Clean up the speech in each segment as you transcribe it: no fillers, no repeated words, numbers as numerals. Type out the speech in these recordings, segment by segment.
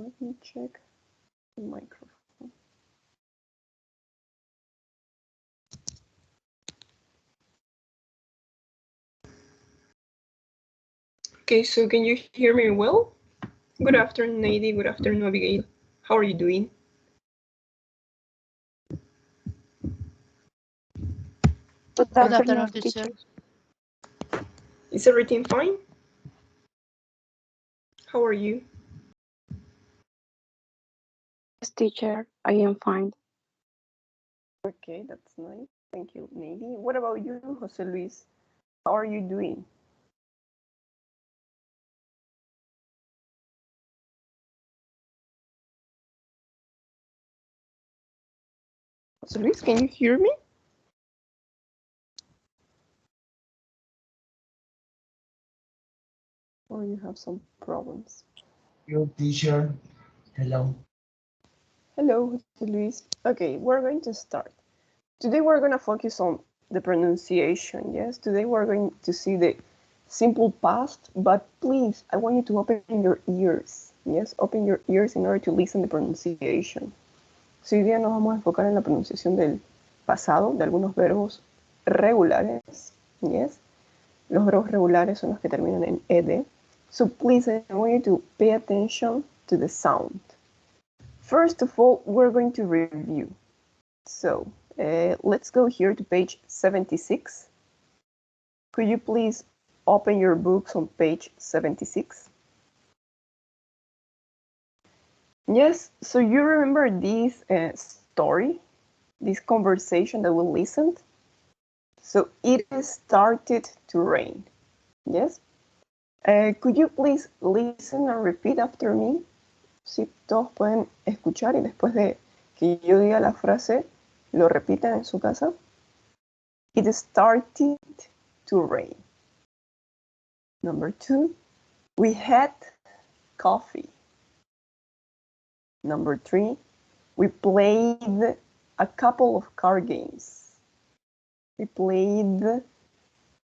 Let me check the microphone. Okay, so can you hear me well? Good afternoon, Nady. Good afternoon, Abigail. How are you doing? Good afternoon, teacher. Is everything fine? How are you? Yes, teacher, I am fine. Okay, that's nice. Thank you, Nady. What about you, Jose Luis? How are you doing? Jose Luis, can you hear me? Or you have some problems? Your teacher. Hello. Hello, Jose Luis. Okay, we're going to start. Today we're going to focus on the pronunciation, yes? Today we're going to see the simple past, but please, I want you to open your ears, yes? Open your ears in order to listen the pronunciation. So, hoy día nos vamos a enfocar en la pronunciación del pasado, de algunos verbos regulares, yes? Los verbos regulares son los que terminan en ed. So please, I want you to pay attention to the sound. First of all, we're going to review. So let's go here to page 76. Could you please open your books on page 76? Yes, so you remember this story, this conversation that we listened? So it started to rain, yes? Could you please listen and repeat after me? Si todos pueden escuchar y después de que yo diga la frase, lo repiten en su casa. It started to rain. Number 2, we had coffee. Number 3, we played a couple of card games. We played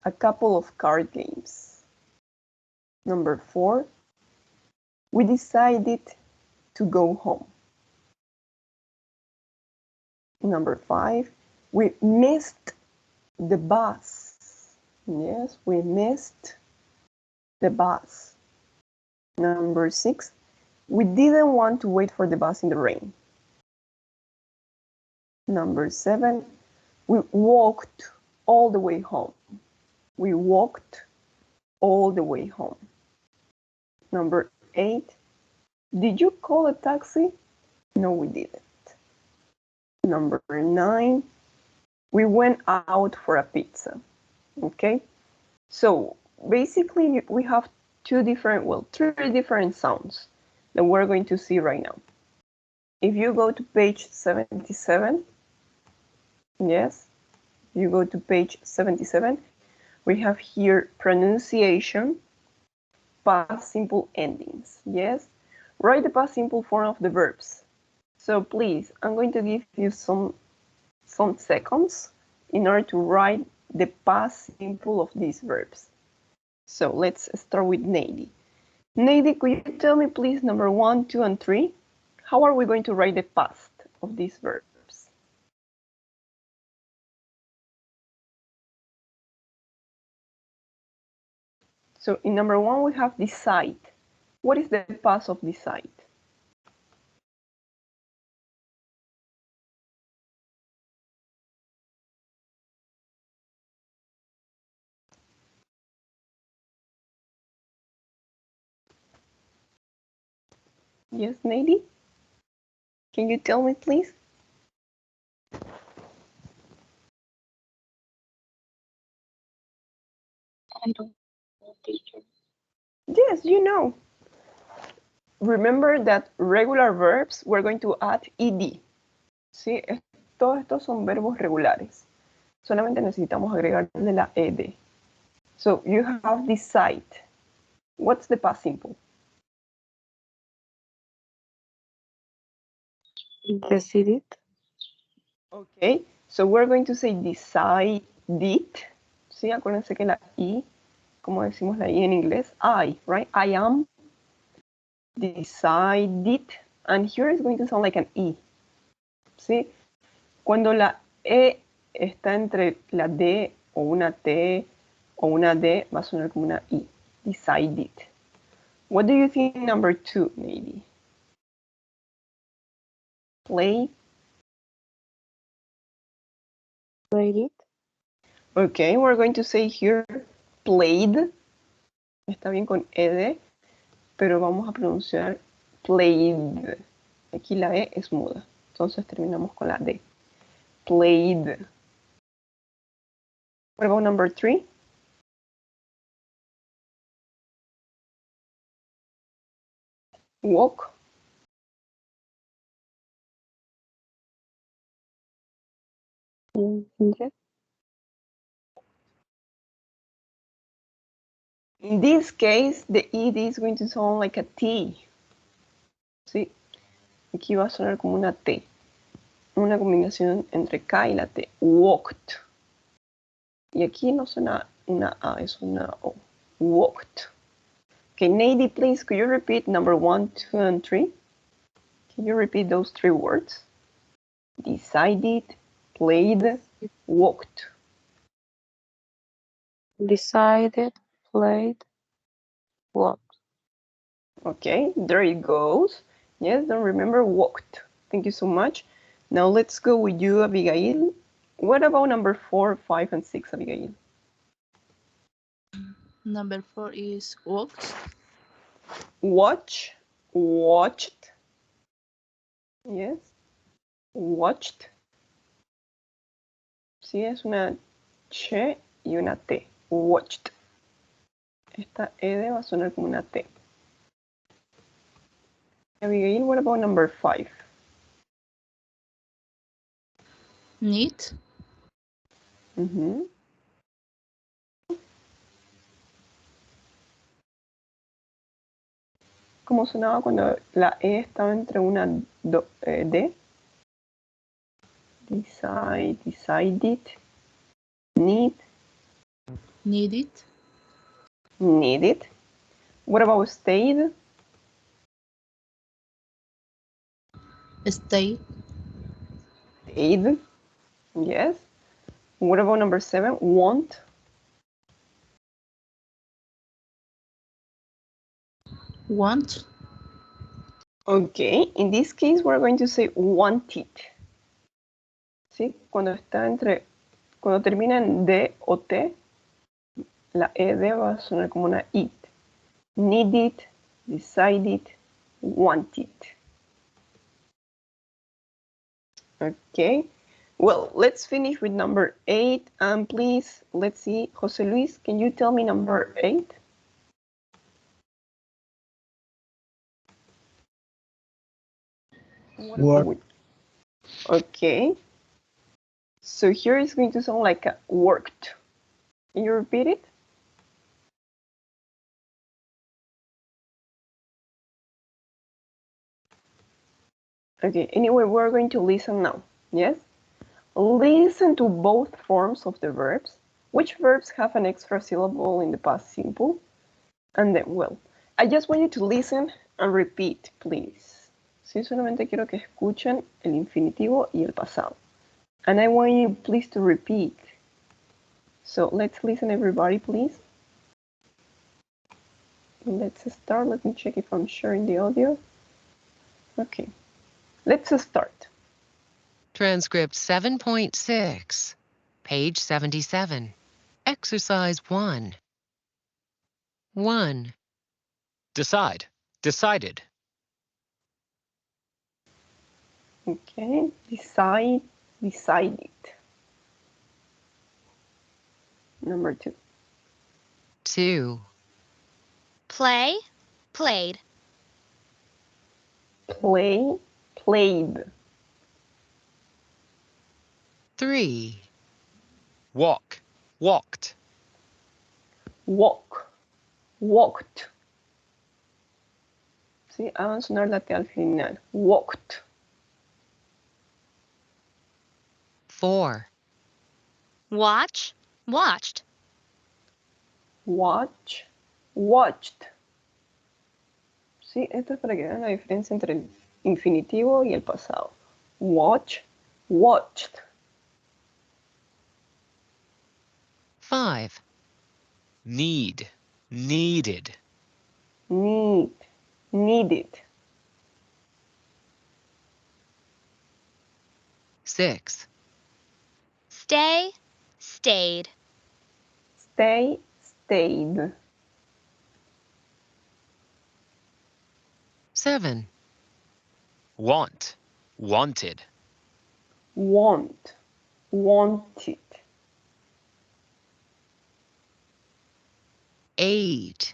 a couple of card games. Number 4, we decided to go home. Number 5, we missed the bus. Yes, we missed the bus. Number 6, we didn't want to wait for the bus in the rain. Number 7, we walked all the way home. We walked all the way home. Number 8, did you call a taxi? No, we didn't. Number 9, we went out for a pizza. Okay, so basically we have three different sounds that we're going to see right now. If you go to page 77, yes, you go to page 77, we have here pronunciation, past simple endings, yes? Write the past simple form of the verbs. So please, I'm going to give you some seconds in order to write the past simple of these verbs. So let's start with Nady. Nady, could you tell me please number 1, 2, and 3? How are we going to write the past of these verbs? So in number 1 we have decide. What is the past of decide? Yes, Nady? Can you tell me please? I don't know, teacher. Yes, you know. Remember that regular verbs we're going to add ed. ¿Sí? Todos estos son verbos regulares. Solamente necesitamos agregarle la ed. So you have decide. What's the past simple? Decided. Okay, so we're going to say decided. ¿Sí? Acuérdense que la I, como decimos la I en inglés, I, right? I am. decided, and here it's going to sound like an E. ¿Sí? Cuando la E está entre la D o una T o una D, va a sonar como una I. Decided. What do you think number 2, maybe? Play. Played it. Okay, we're going to say here played. Está bien con ed, pero vamos a pronunciar played. Aquí la E es muda, entonces terminamos con la D. Played. What about number 3? Walk. Yes. In this case, the ED is going to sound like a T. ¿Sí? Aquí va a sonar como una T. Una combinación entre K y la T. Walked. Y aquí no suena una A, es una O. Walked. Okay, Nady, please, could you repeat number 1, 2, and 3? Can you repeat those 3 words? Decided, played, walked. Decided, played, walked. Okay, there it goes. Yes, don't remember walked. Thank you so much. Now let's go with you, Abigail. What about number 4, 5, and 6, Abigail? Number 4 is walked. Watch, watched. Yes, watched. Sí, es una Ch y una T. Watched. Esta ed va a sonar como una T. Abigail, what about number 5? Need. Ujú. ¿Cómo sonaba cuando la E estaba entre una D? Decide, decided, need, Needed. needed. What about stayed? Stay. Stayed. Yes. What about number 7? Want. Want. Okay. In this case, we're going to say wanted. ¿Sí? Cuando termina en D o T, la ED va a sonar como una IT. Needed, decided, wanted. Okay. Well, let's finish with number 8. And please, let's see, Jose Luis, can you tell me number 8? Work. Okay. So here it's going to sound like a worked. Can you repeat it? Okay, anyway, we're going to listen now. Yes? Listen to both forms of the verbs. Which verbs have an extra syllable in the past simple? And then, well, I just want you to listen and repeat, please. Sí, solamente quiero que escuchen el infinitivo y el pasado. And I want you, please, to repeat. So let's listen, everybody, please. Let's start. Let me check if I'm sharing the audio. Okay, let's start. Transcript 7.6, page 77. Exercise 1. 1. Decide. Decided. Okay, decide, decided. Number 2. 2. Play, played. Play, played. 3. Walk. Walked. Walk, walked. Sí, hagan sonar la T al final. Walked. 4. Watch, watched. Watch, watched. Sí, esto es para que vean la diferencia entre el infinitivo y el pasado. Watch, watched. 5, Need. Needed. Need, needed. 6, Stay, stayed. Stay, stayed. 7, Want. Wanted. Want, wanted. 8,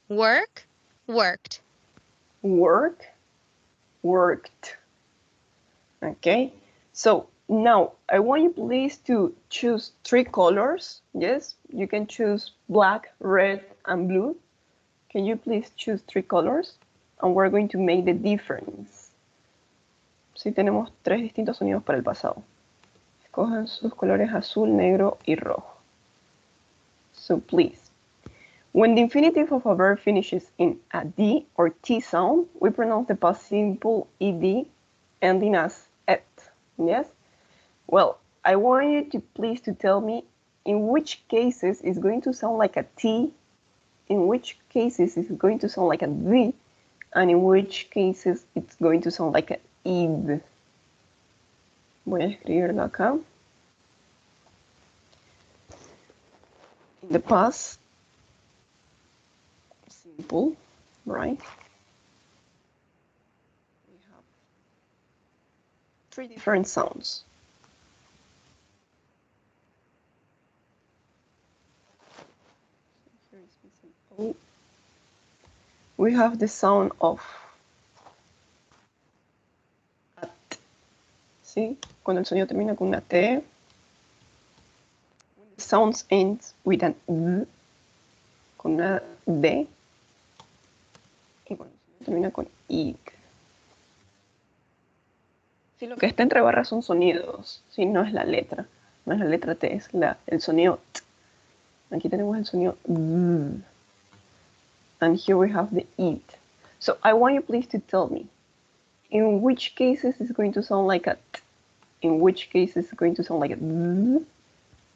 Work, worked. Work, worked. Okay, so now I want you please to choose 3 colors. Yes, you can choose black, red, and blue. Can you please choose 3 colors? And we're going to make the difference. Sí, tenemos 3 distintos sonidos para el pasado. Escojan sus colores azul, negro y rojo. So please, when the infinitive of a verb finishes in a D or T sound, we pronounce the past simple ed ending as et. Yes? Well, I want you to please to tell me in which cases it's going to sound like a T, in which cases it's going to sound like a D, and in which cases it's going to sound like an id. Voy a escribirlo acá. In the past simple, right? We have 3 different sounds. Here is missing O. We have the sound of at. ¿Sí? Cuando el sonido termina con una T. When the sound ends with an V, con una D. Y cuando el sonido termina con I. Sí, lo que está entre barras son sonidos, sí, no es la letra. No es la letra T, es el sonido T. Aquí tenemos el sonido Z. And here we have the it. So I want you please to tell me, in which cases it's going to sound like a T, in which cases it's going to sound like a Z,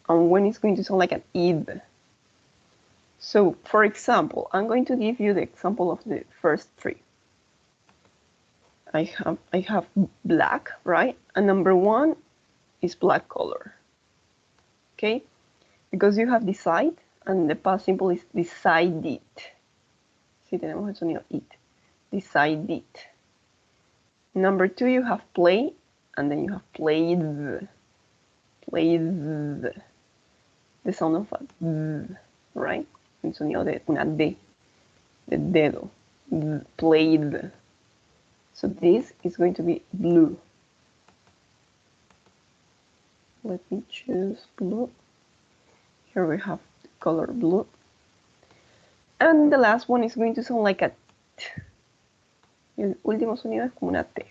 and when it's going to sound like an id. So, for example, I'm going to give you the example of the first 3. I have black, right? And number 1 is black color. Okay? Because you have decide, and the past simple is decided. Sí, tenemos el sonido it. Decided. Number 2, you have play, and then you have played. Played. The sound of a d, right? El sonido de una D, de dedo. Played. So this is going to be blue. Let me choose blue. Here we have the color blue. And the last one is going to sound like a T. El último sonido es como una T.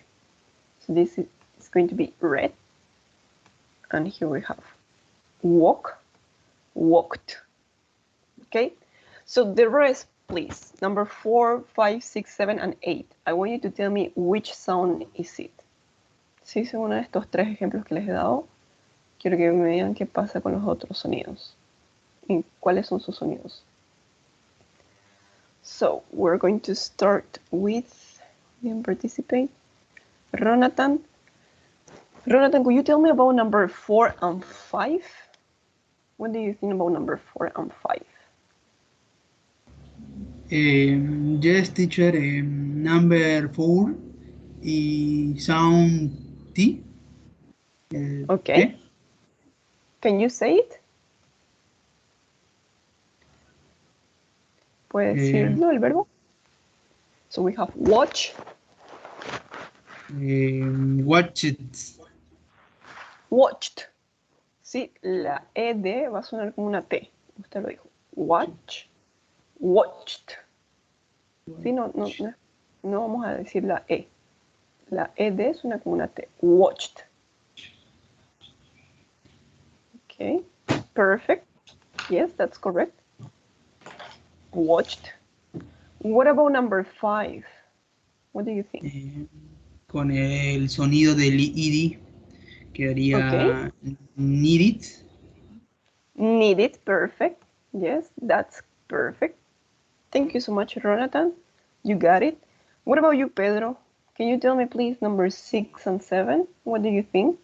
So this is going to be red. And here we have walk, walked. Okay? So the rest, please. Number 4, 5, 6, 7, and 8. I want you to tell me which sound is it. Sí, según uno de estos 3 ejemplos que les he dado, quiero que me digan qué pasa con los otros sonidos. ¿Y cuáles son sus sonidos? So, we're going to start with, participate, Ronatan. Ronatan, could you tell me about number 4 and 5? What do you think about number 4 and 5? Yes, teacher. Number 4 is sound T. Okay. T. Can you say it? ¿Puedes decirlo el verbo? So we have watch. Watch it. Watched. Sí, la ED va a sonar como una T. Usted lo dijo. Watch. Watched. Sí, no vamos a decir la E. La ED suena como una T. Watched. Okay. Perfect. Yes, that's correct. Watched. What about number 5? What do you think? Con el sonido del ed quedaría need it. Need it, perfect. Yes, that's perfect. Thank you so much, Jonathan. You got it. What about you, Pedro? Can you tell me, please, number 6 and 7? What do you think?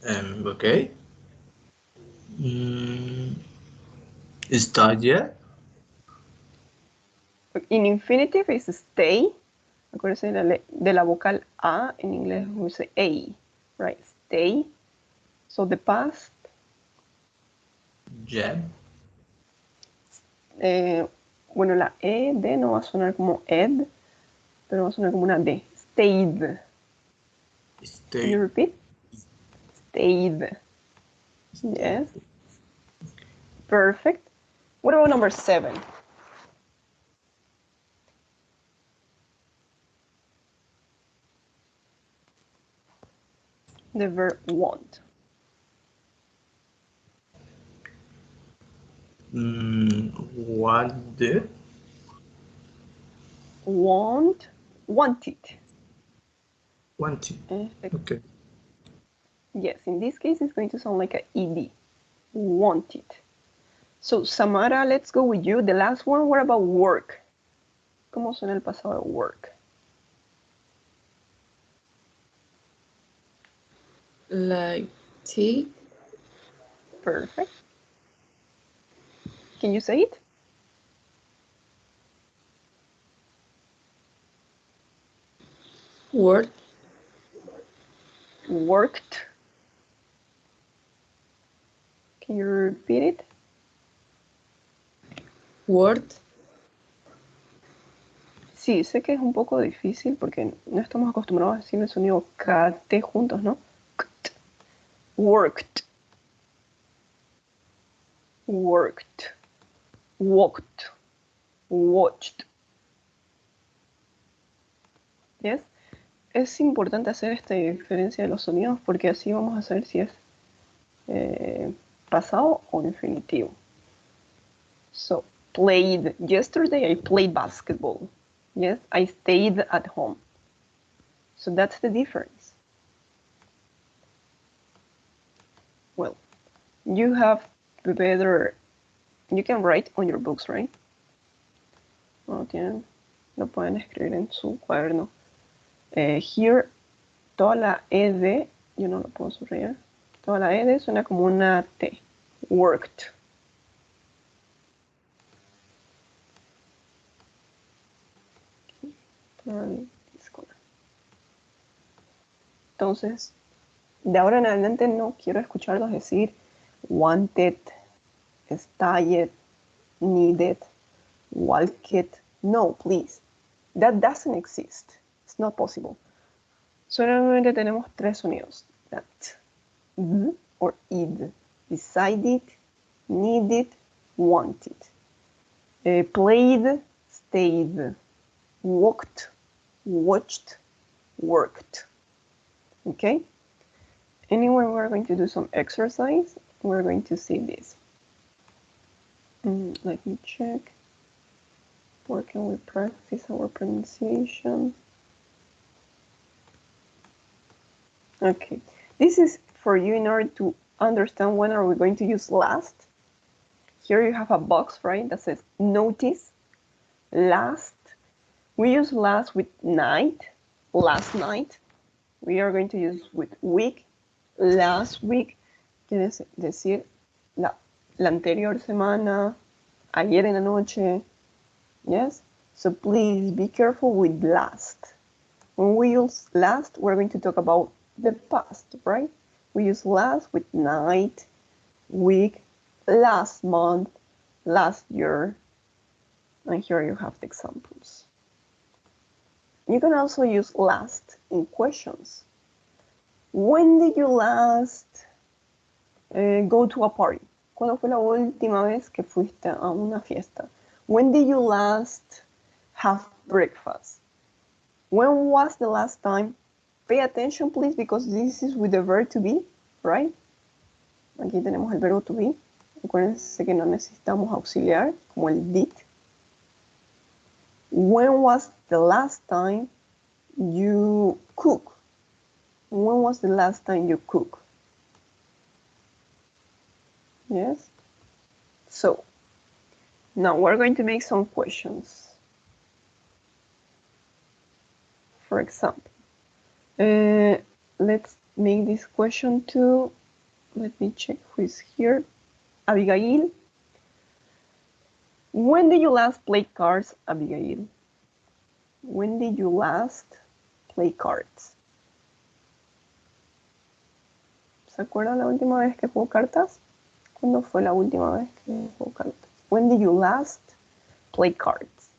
Okay. Start yet? In infinitive is stay. Acuérdense de la vocal A. En inglés we say A, right? Stay. So the past. Yeah. Bueno, la ed no va a sonar como ed, pero va a sonar como una D. Stayed. Can you repeat? Stayed. Yes. Perfect. What about number 7? The verb want. What did? Want. Wanted. Wanted. Okay. Yes, in this case, it's going to sound like a ed. Wanted. So, Samara, let's go with you. The last one, what about work? ¿Cómo suena el pasado de work? Like T. Perfect. Can you say it? Word. Worked. Can you repeat it? Word. Sí, sé que es un poco difícil porque no estamos acostumbrados a decir el sonido KT juntos, ¿no? Worked. Worked. Walked. Watched. Yes. Es importante hacer esta diferencia de los sonidos porque así vamos a saber si es pasado o infinitivo. So, played. Yesterday I played basketball. Yes, I stayed at home. So that's the difference. Well, you have better, you can write on your books, right? No tienen, lo pueden escribir en su cuaderno. Here, toda la ed, yo no lo puedo subrayar. Toda la ed suena como una T. Worked. Entonces, de ahora en adelante no quiero escucharlos decir wanted, stayed, needed, walked. No, please. That doesn't exist. It's not possible. Solamente tenemos 3 sonidos. That, or id. Decided, needed, wanted. Played, stayed, walked, watched, worked. Okay? Anyway, we're going to do some exercise. We're going to see this. Let me check. Where can we practice our pronunciation? Okay, this is for you in order to understand when are we going to use last. Here you have a box, right, that says notice, last. We use last with night, last night. We are going to use with week, last week. Quiere decir la anterior semana, ayer en la noche. Yes, so please be careful with last. When we use last, we're going to talk about the past, right? We use last with night, week, last month, last year. And here you have the examples. You can also use last in questions. When did you last go to a party? ¿Cuándo fue la última vez que fuiste a una fiesta? When did you last have breakfast? When was the last time? Pay attention, please, because this is with the verb to be, right? Aquí tenemos el verbo to be. Acuérdense que no necesitamos auxiliar, como el did. When was the last time you cook? When was the last time you cook? Yes? So, now we're going to make some questions. For example, let's make this question to, let me check who is here. Abigail. When did you last play cards, Abigail? When did you last play cards? ¿Se acuerdan la última vez que jugó cartas? ¿Cuándo fue la última vez que jugó cartas? When did you last play cards?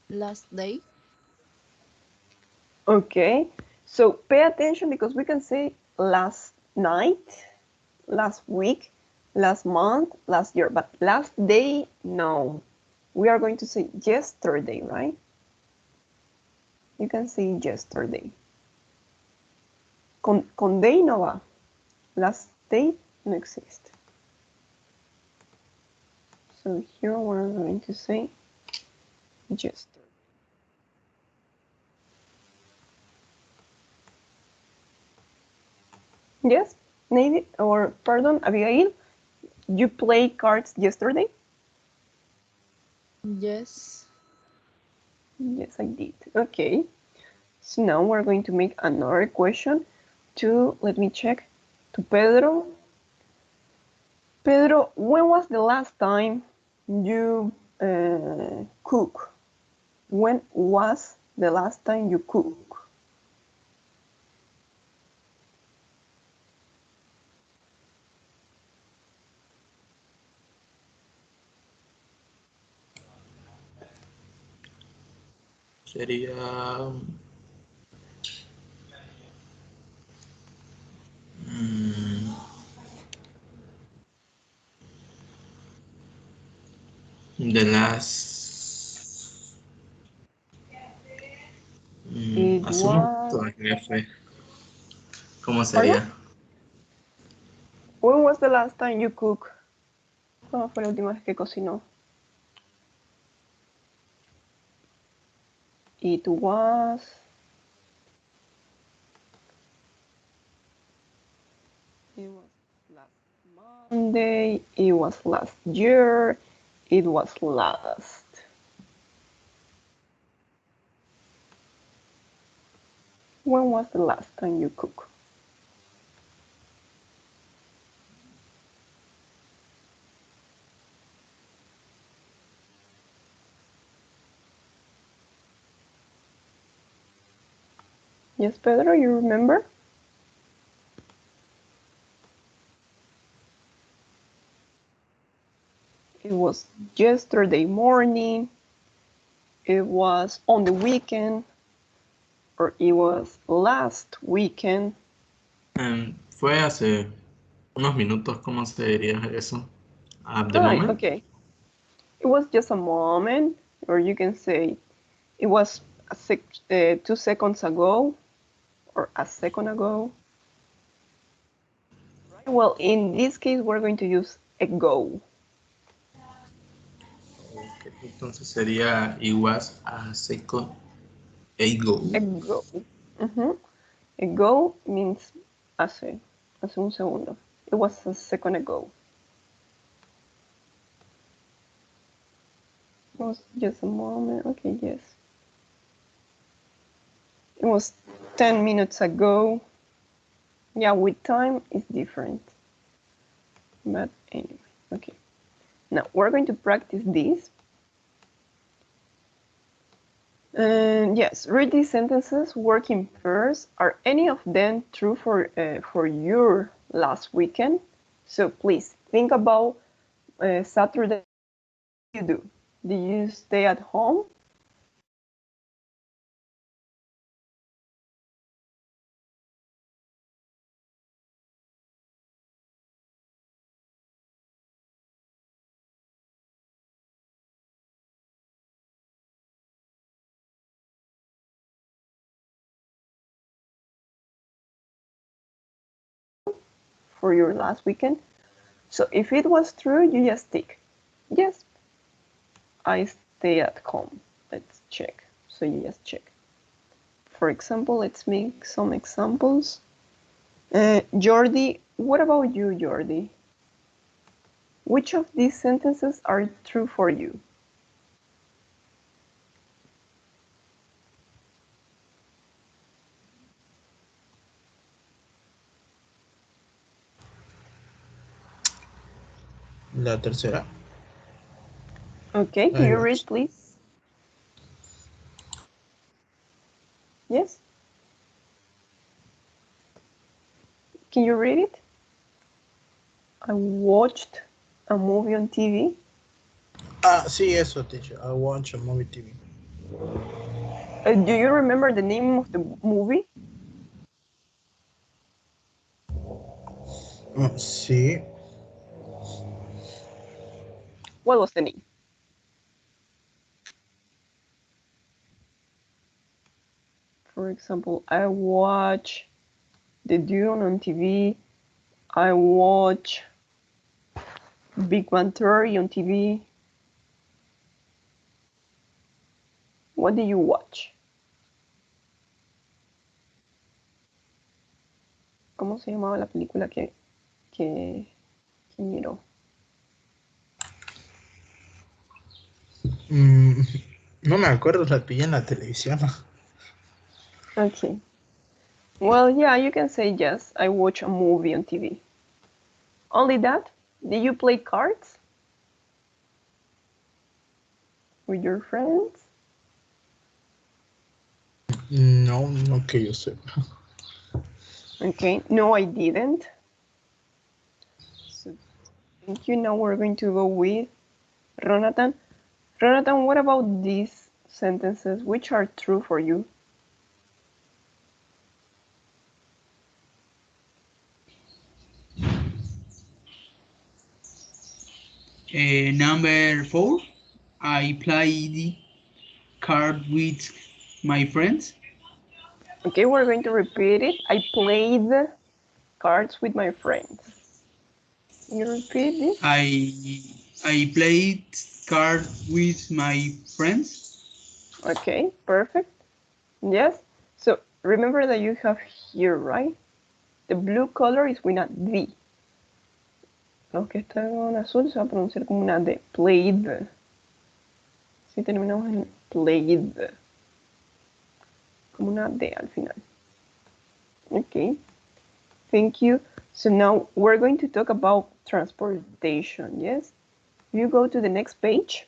Last day. Okay, so pay attention because we can say last night, last week, last month, last year, but last day, no. We are going to say yesterday, right? You can say yesterday. Con day no va. Last day no existe. So here we're going to say yesterday. Yes, Navy, or pardon, Abigail, you played cards yesterday? Yes. Yes, I did. Okay. So now we're going to make another question to, let me check, to Pedro. Pedro, when was the last time you cook? When was the last time you cook? Sería... The last... It hace unos was... todavía fue. ¿Cómo Pardon? sería? When was the last time you cook? ¿Cuándo fue la última vez que cocinó? It was... It was last Monday, it was last year, it was last. When was the last time you cook? Yes, Pedro, you remember? It was yesterday morning, it was on the weekend, or it was last weekend. Fue hace unos minutos, ¿cómo se diría eso? At the Right, moment? okay. It was just a moment, or you can say it was 2 seconds ago, or a second ago. Right? Well, in this case, we're going to use ago. Okay. Entonces sería it was a second ago. Ago. Ago means hace un segundo. It was a second ago. It was just a moment. Okay, yes. It was 10 minutes ago. Yeah, with time it's different. But anyway, okay. Now we're going to practice this. And yes, read these sentences, work in pairs. Are any of them true for your last weekend? So please think about Saturday. What did you do? Did you stay at home? for your last weekend. So if it was true, you just tick. Yes, I stay at home. Let's check. So you just check. For example, let's make some examples. Jordi, what about you, Jordi? Which of these sentences are true for you? La tercera. Okay, can you read, please? Yes? Can you read it? I watched a movie on TV. Ah, sí, eso, teacher. I watch a movie TV. Do you remember the name of the movie? Sí. What was the name? For example, I watch The Dune on TV. I watch Big Bang Theory on TV. What do you watch? ¿Cómo se llamaba la película que miró? No me acuerdo, la pillé en la televisión. Okay. Well, yeah, you can say yes. I watch a movie on TV. Only that? Did you play cards with your friends? No, no que yo sepa. Okay, no, I didn't. So thank you. Now we're going to go with Ronatan. Ronatan, what about these sentences? Which are true for you? Number 4, I played card with my friends. Okay, we're going to repeat it. I played cards with my friends. Can you repeat this? I played card with my friends. Okay, perfect. Yes. So remember that you have here, right? The blue color is with a D. Lo que está en azul se va a pronunciar como una D. Played. Si terminamos en played. Como una D al final. Okay. Thank you. So now we're going to talk about transportation, yes? If you go to the next page,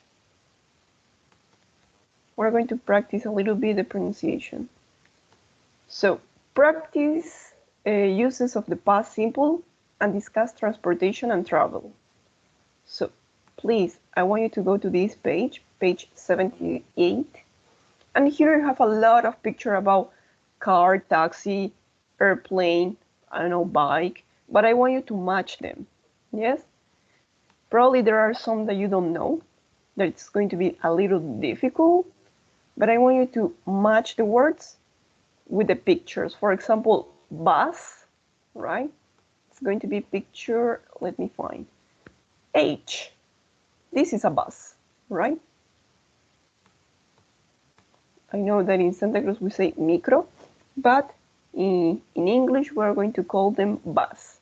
we're going to practice a little bit the pronunciation. So practice uses of the past simple and discuss transportation and travel. So please, I want you to go to this page, page 78. And here you have a lot of picture about car, taxi, airplane, I don't know, bike, but I want you to match them, yes? Probably there are some that you don't know, that it's going to be a little difficult, but I want you to match the words with the pictures. For example, bus, right? It's going to be picture, let me find, H. This is a bus, right? I know that in Santa Cruz we say micro, but in English we're going to call them bus.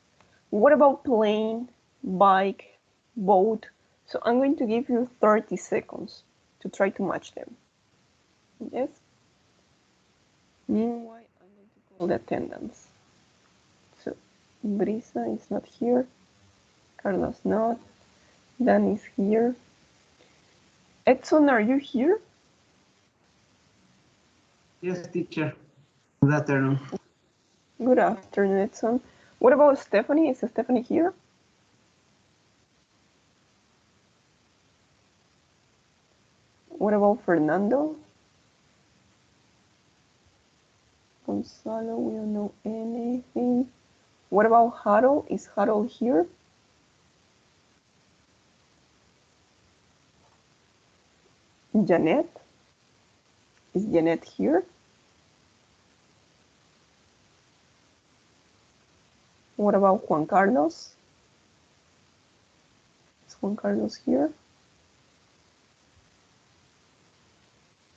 What about plane, bike, boat? So I'm going to give you 30 seconds to try to match them. Yes? Meanwhile, I'm going to call the attendance. So Brisa is not here. Carlos not. Dan is here. Edson, are you here? Yes, teacher. Good afternoon. Good afternoon, Edson. What about Stephanie? Is Stephanie here? What about Fernando? Gonzalo, we don't know anything. What about Harold? Is Harold here? Janet? Is Janet here? What about Juan Carlos? Is Juan Carlos here?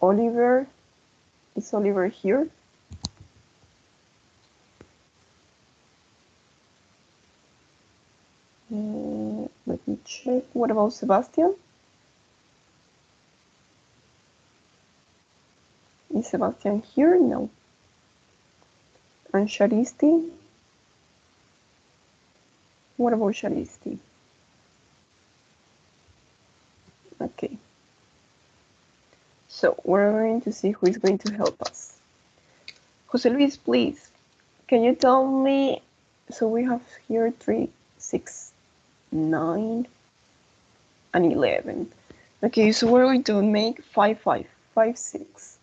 Oliver? Is Oliver here? Let me check. What about Sebastian? Is Sebastian here? No. And Sharisti? What about Sharisti? Okay. So we're going to see who is going to help us. Jose Luis, please, can you tell me, so we have here 3, 6, 9, and 11. Okay, so we're going to make 5, 5, 5, 6.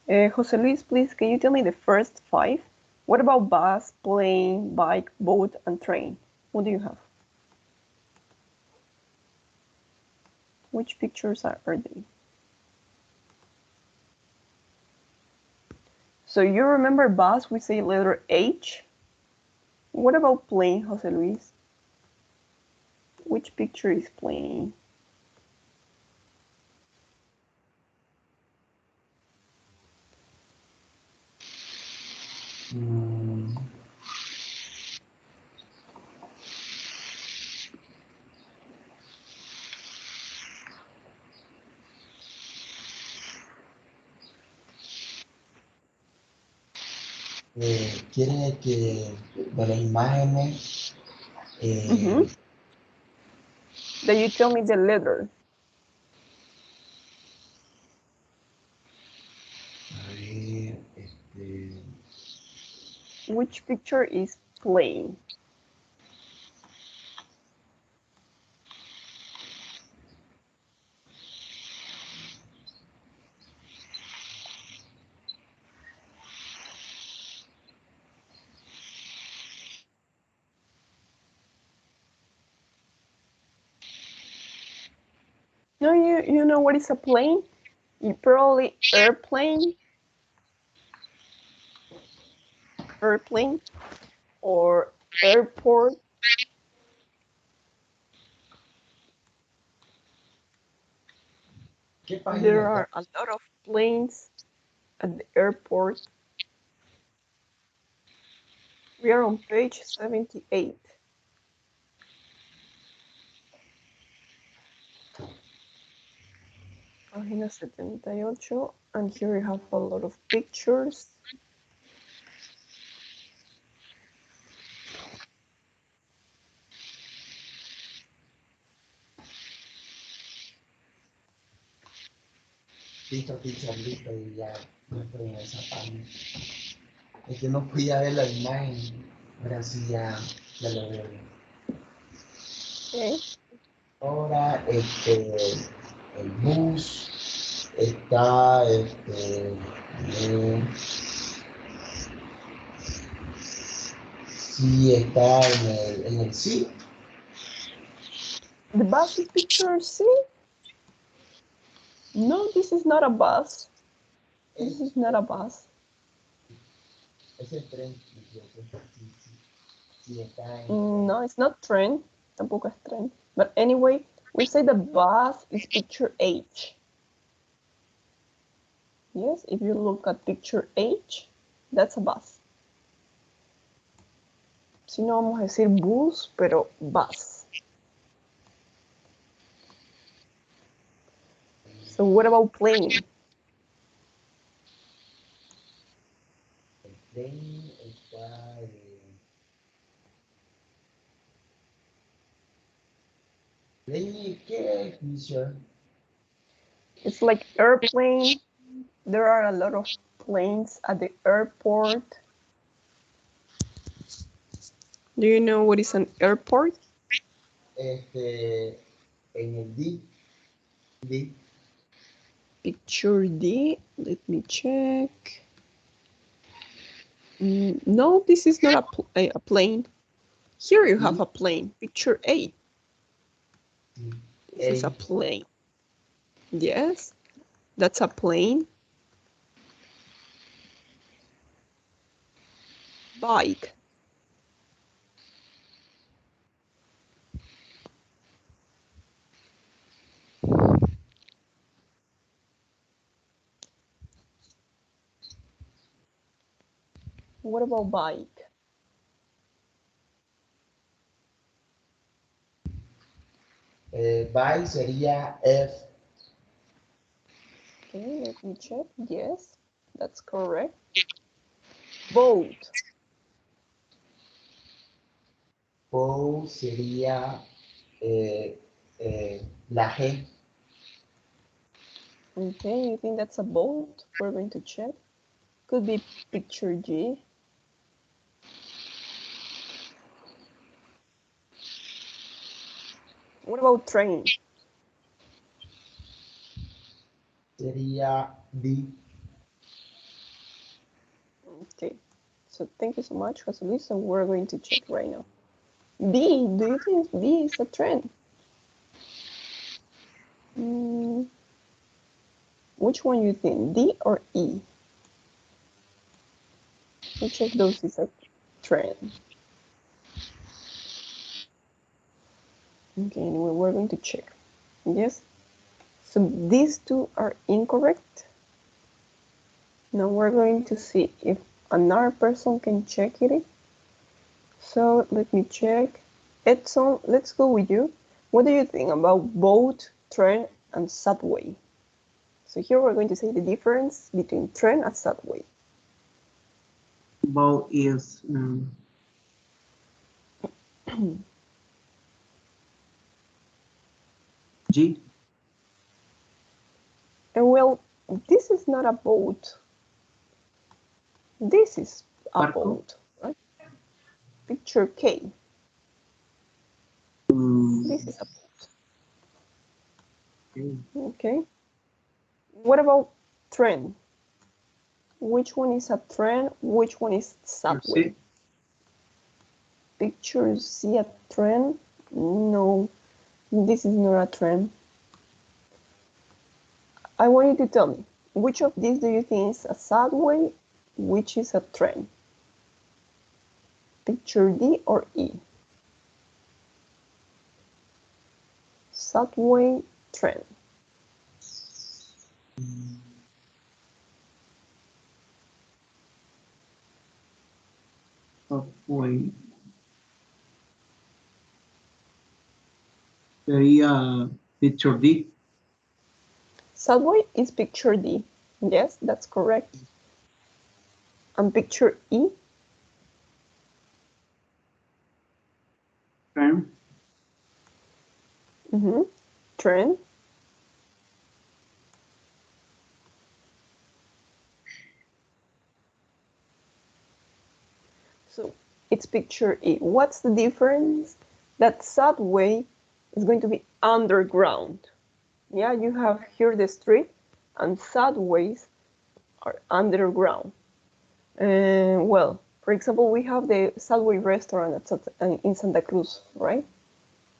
Jose Luis, please, can you tell me the first 5? What about bus, plane, bike, boat, and train? What do you have? Which pictures are they? So you remember bus, we say letter H. What about plane, Jose Luis? Which picture is plane? Quiere que de las imágenes. Then you tell me the letter. A ver, Which picture is plane? No, you know what is a plane? You probably airplane or airport. There are a lot of planes at the airport. We are on page 78. Página 78, and here we have a lot of pictures. Listo, listo, y ya no estoy en esa página. Es que no fui a ver la imagen. Ahora sí ya lo veo. Okay. Ahora, el bus está, sí está en el sí. The bus is picture C? No, this is not a bus. This is not a bus. Es el tren. Sí está No, it's not train. Tampoco es tren. But anyway, we say the bus is picture H. Yes, if you look at picture H, that's a bus. Si no vamos a decir bus, pero bus. So what about plane? El tren está plane, ¿qué es, teacher? It's like airplane. There are a lot of planes at the airport. Do you know what is an airport? En el D. Picture D. Let me check. No, this is not a plane. Here you have a plane. Picture A. This is a plane. Yes, that's a plane. Bike. What about bike? By sería F. Okay, let me check. Yes, that's correct. Boat. O sería la G. Okay, you think that's a boat? We're going to check. Could be picture G. What about train? Sería D. Okay, so thank you so much, Jose Luis. So we're going to check right now. D, do you think D is a train? Which one you think, D or E? Which of those is a train? Okay, anyway, we're going to check. Yes, so these two are incorrect. Now we're going to see if another person can check it. So let me check. Edson, let's go with you. What do you think about boat, train, and subway? So here we're going to say the difference between train and subway. Boat is G. And well, this is not a boat. This is a Barco. boat, right? Picture K. This is a boat. Okay. What about train? Which one is a train? Which one is subway? Picture C a train? No, this is not a train. I want you to tell me, which of these do you think is a subway? Which is a train? Picture D or E? Subway, train. Subway. Sería picture D. Subway is picture D. Yes, that's correct. And picture E? Train. Train. So it's picture E. What's the difference? That subway is going to be underground. Yeah, you have here the street, and subways are underground. Well, for example, we have the Subway restaurant in Santa Cruz, right?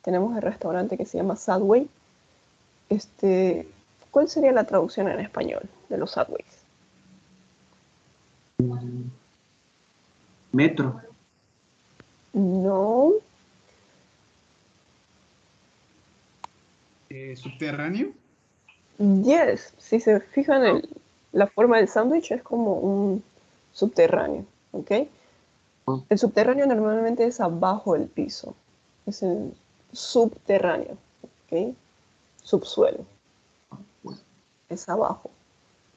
Tenemos el restaurante que se llama Subway. ¿Cuál sería la traducción en español de los Subways? Metro. No. Subterráneo. Yes, si se fijan en la forma del sándwich es como un subterráneo, ¿ok? El subterráneo normalmente es abajo del piso, es el subterráneo, ¿ok? Subsuelo, es abajo.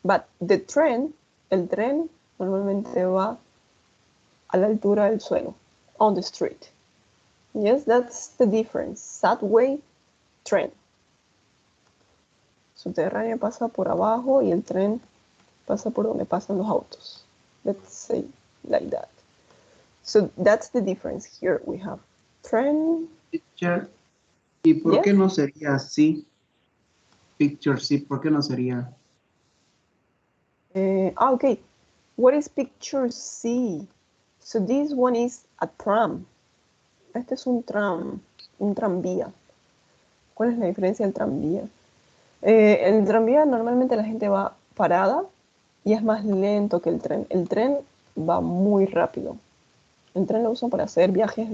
But the train, el tren normalmente va a la altura del suelo, on the street. Yes, that's the difference. Subway, train. Subterráneo pasa por abajo y el tren pasa por donde pasan los autos. Let's say like that. So that's the difference. Here we have train. Picture. ¿Y por qué no sería así? Picture C, ¿por qué no sería? Okay. What is picture C? So this one is a tram. Este es un tranvía. ¿Cuál es la diferencia del tranvía? En el tranvía normalmente la gente va parada y es más lento que el tren. El tren va muy rápido. El tren lo usan para hacer viajes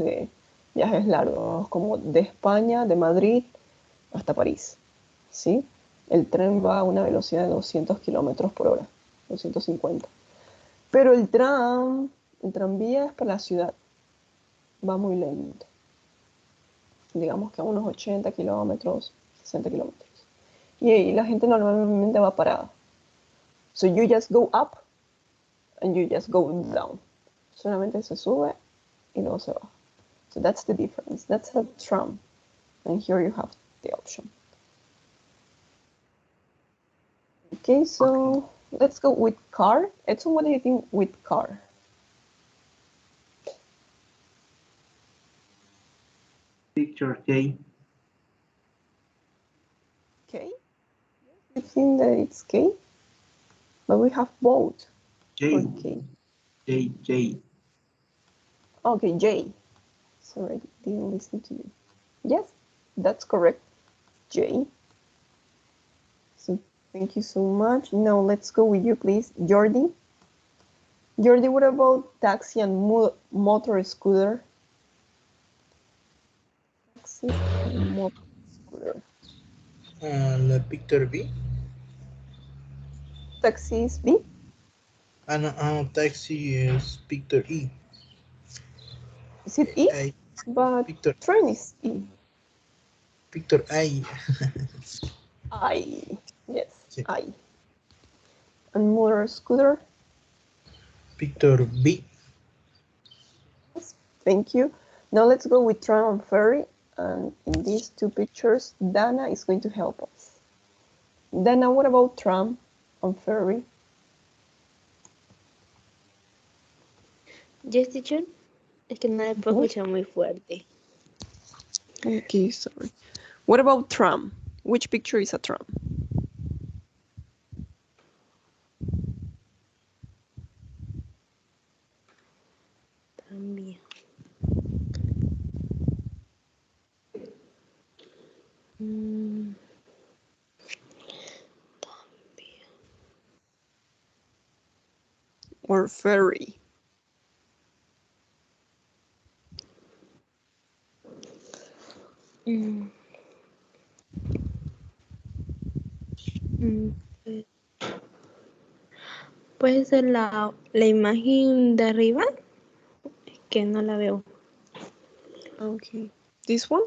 largos, como de España, de Madrid hasta París. ¿Sí? El tren va a una velocidad de 200 kilómetros por hora, 250. Pero el tram El tranvía es para la ciudad. Va muy lento. Digamos que a unos 80 kilómetros, 60 kilómetros. Y la gente normalmente va parada. So you just go up and you just go down. Solamente se sube y luego se baja. So that's the difference. That's a tram. And here you have the option. Okay, so let's go with car. Edson, what do you think with car? Picture J. K? You think that it's K? But we have both. J. For K. J. J. Okay, J. Sorry, didn't listen to you. Yes, that's correct. J. So thank you so much. Now let's go with you, please. Jordi. Jordi, what about taxi and motor scooter? Taxi and motor scooter. The picture B. Taxi is B. And taxi is picture E. Is it E? A. But Picture. train is E. Picture A. I. Yes, Sí. I. And motor scooter? Picture B. Yes, thank you. Now let's go with tram and ferry. And in these two pictures, Dana is going to help us. Dana, what about tram and ferry? Yes, teacher. Es que no le puedo escuchar muy fuerte. Okay, sorry. What about tram? Which picture is a tram? También. Or ferry? Puede ser la imagen de arriba. Es que no la veo. Okay. This one?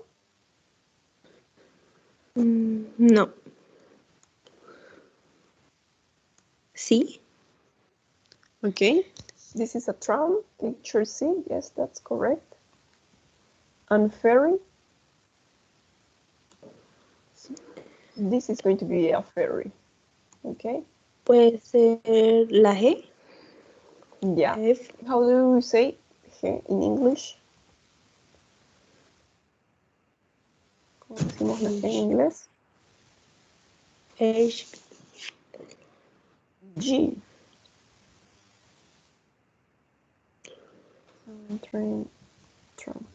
No. ¿Sí? Okay. This is a tram, picture C. Yes, that's correct. And ferry? This is going to be a ferry. Okay. Puede ser la G. Yeah. F. How do we say G in English? ¿Cómo decimos la G en inglés? H. G. Train, tram.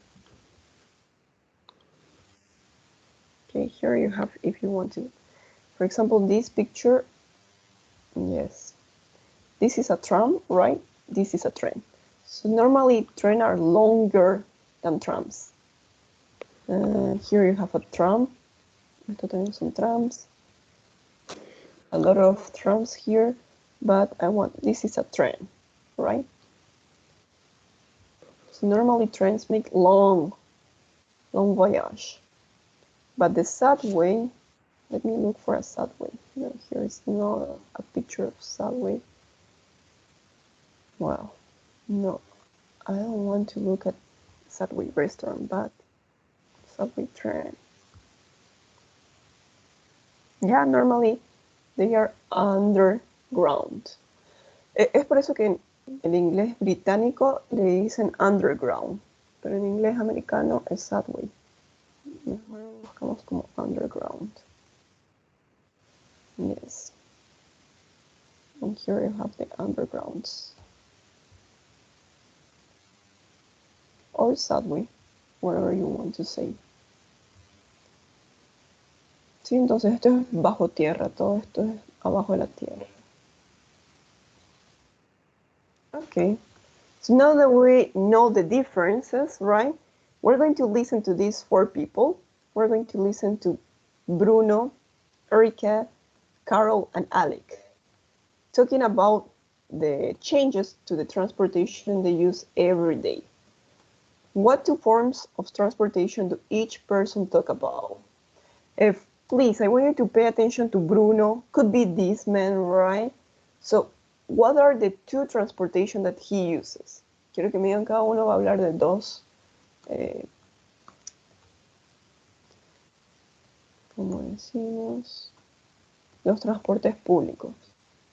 Okay, here you have, if you want to. For example, this picture, yes. This is a tram, right? This is a train. So normally trains are longer than trams. Here you have a tram. Esto también son trams. A lot of trams here, but this is a train, right? So normally trains make long voyage. But the subway, let me look for a subway. No, here is not a picture of subway. Wow, no, I don't want to look at subway restaurant, but subway train. Yeah, normally they are underground. Es por eso que en el inglés británico le dicen underground, pero en inglés americano es subway. Mejor lo buscamos como underground. Yes. And here you have the undergrounds. Or subway, whatever you want to say. Sí, entonces esto es bajo tierra, todo esto es abajo de la tierra. Okay, so now that we know the differences, right? We're going to listen to these four people. We're going to listen to Bruno, Erika, Carol, and Alec, talking about the changes to the transportation they use every day. What two forms of transportation do each person talk about? If please, I want you to pay attention to Bruno. Could be this man, right? So, what are the two transportation that he uses? Quiero que me digan, cada uno va a hablar de dos. ¿Cómo decimos? Los transportes públicos.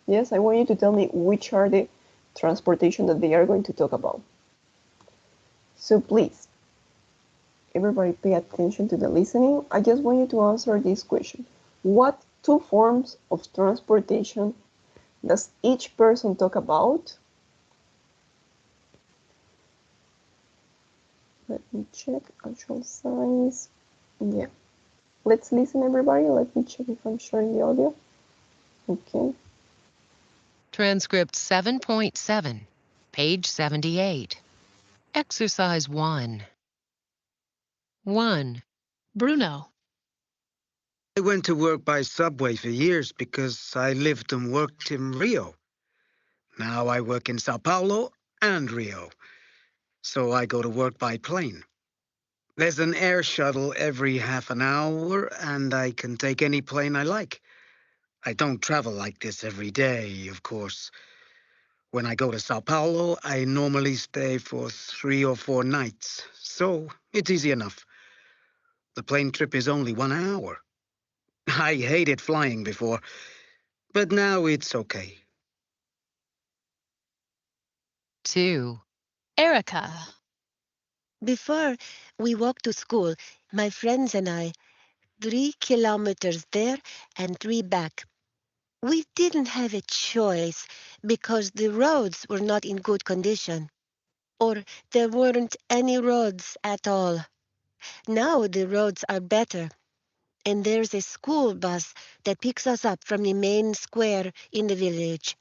Yes, I want you to tell me which are the transportation that they are going to talk about. So please, everybody pay attention to the listening. I just want you to answer this question. What two forms of transportation does each person talk about? Let me check actual size. Yeah. Let's listen, everybody. Let me check if I'm sharing the audio. Okay. Transcript 7.7, page 78. Exercise 1. 1. Bruno. I went to work by subway for years because I lived and worked in Rio. Now I work in Sao Paulo and Rio, so I go to work by plane. There's an air shuttle every half an hour, and I can take any plane I like. I don't travel like this every day, of course. When I go to Sao Paulo, I normally stay for 3 or 4 nights, so it's easy enough. The plane trip is only 1 hour. I hated flying before, but now it's okay. 2. Erica. Before we walked to school, my friends and I, 3 kilometers there and 3 back. We didn't have a choice because the roads were not in good condition. Or there weren't any roads at all. Now the roads are better, and there's a school bus that picks us up from the main square in the village.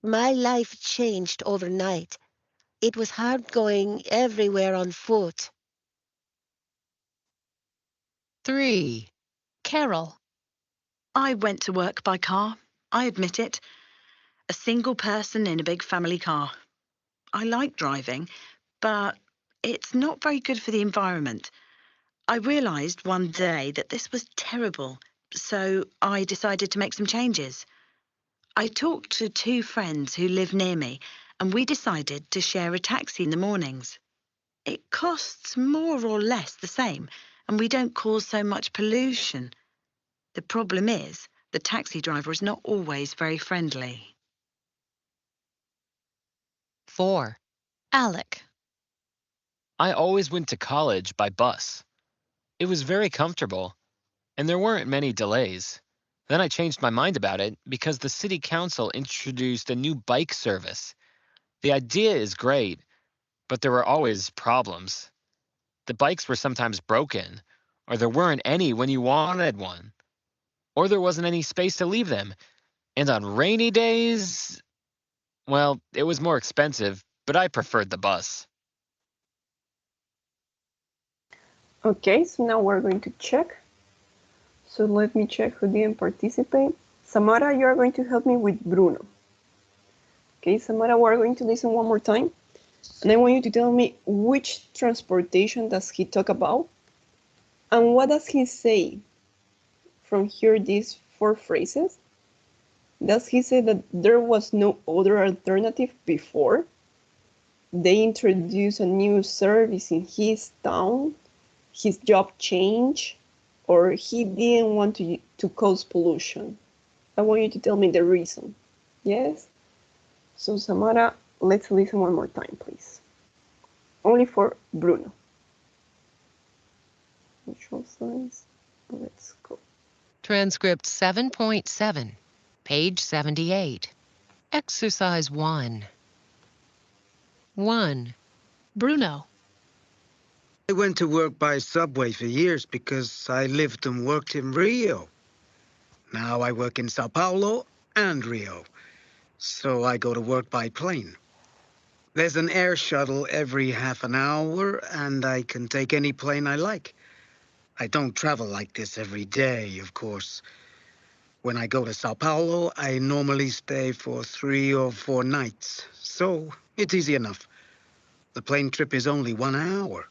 My life changed overnight. It was hard going everywhere on foot. 3. Carol. I went to work by car, I admit it. A single person in a big family car. I like driving, but it's not very good for the environment. I realised one day that this was terrible, so I decided to make some changes. I talked to 2 friends who live near me, and we decided to share a taxi in the mornings. It costs more or less the same, and we don't cause so much pollution. The problem is, the taxi driver is not always very friendly. 4. Alec. I always went to college by bus. It was very comfortable, and there weren't many delays. Then I changed my mind about it because the city council introduced a new bike service. The idea is great, but there were always problems. The bikes were sometimes broken, or there weren't any when you wanted one, or there wasn't any space to leave them. And on rainy days, well, it was more expensive, but I preferred the bus. Okay, so now we're going to check. So let me check who didn't participate. Samara, you are going to help me with Bruno. Okay, Samara, we're going to listen one more time. And I want you to tell me which transportation does he talk about? And what does he say from here, these 4 phrases? Does he say that there was no other alternative before? They introduced a new service in his town? His job changed? Or he didn't want to cause pollution? I want you to tell me the reason. Yes? So Samara, let's listen one more time, please. Only for Bruno. Visual size. Let's go. Transcript 7.7, page 78. Exercise 1. 1. Bruno. I went to work by subway for years because I lived and worked in Rio. Now I work in Sao Paulo and Rio, so I go to work by plane. There's an air shuttle every half an hour, and I can take any plane I like. I don't travel like this every day, of course. When I go to Sao Paulo, I normally stay for 3 or 4 nights, so it's easy enough. The plane trip is only 1 hour.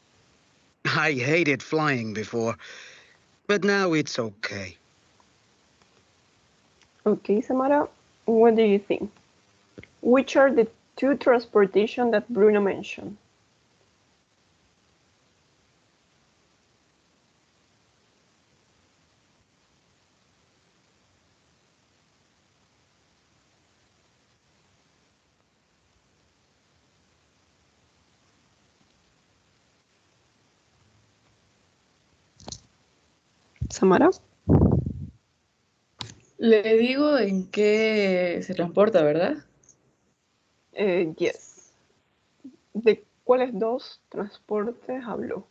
I hated flying before, but now it's okay. Okay, Samara, what do you think? Which are the two transportation that Bruno mentioned? Samara? Le digo en qué se transporta, ¿verdad? Yes. ¿De cuáles dos transportes habló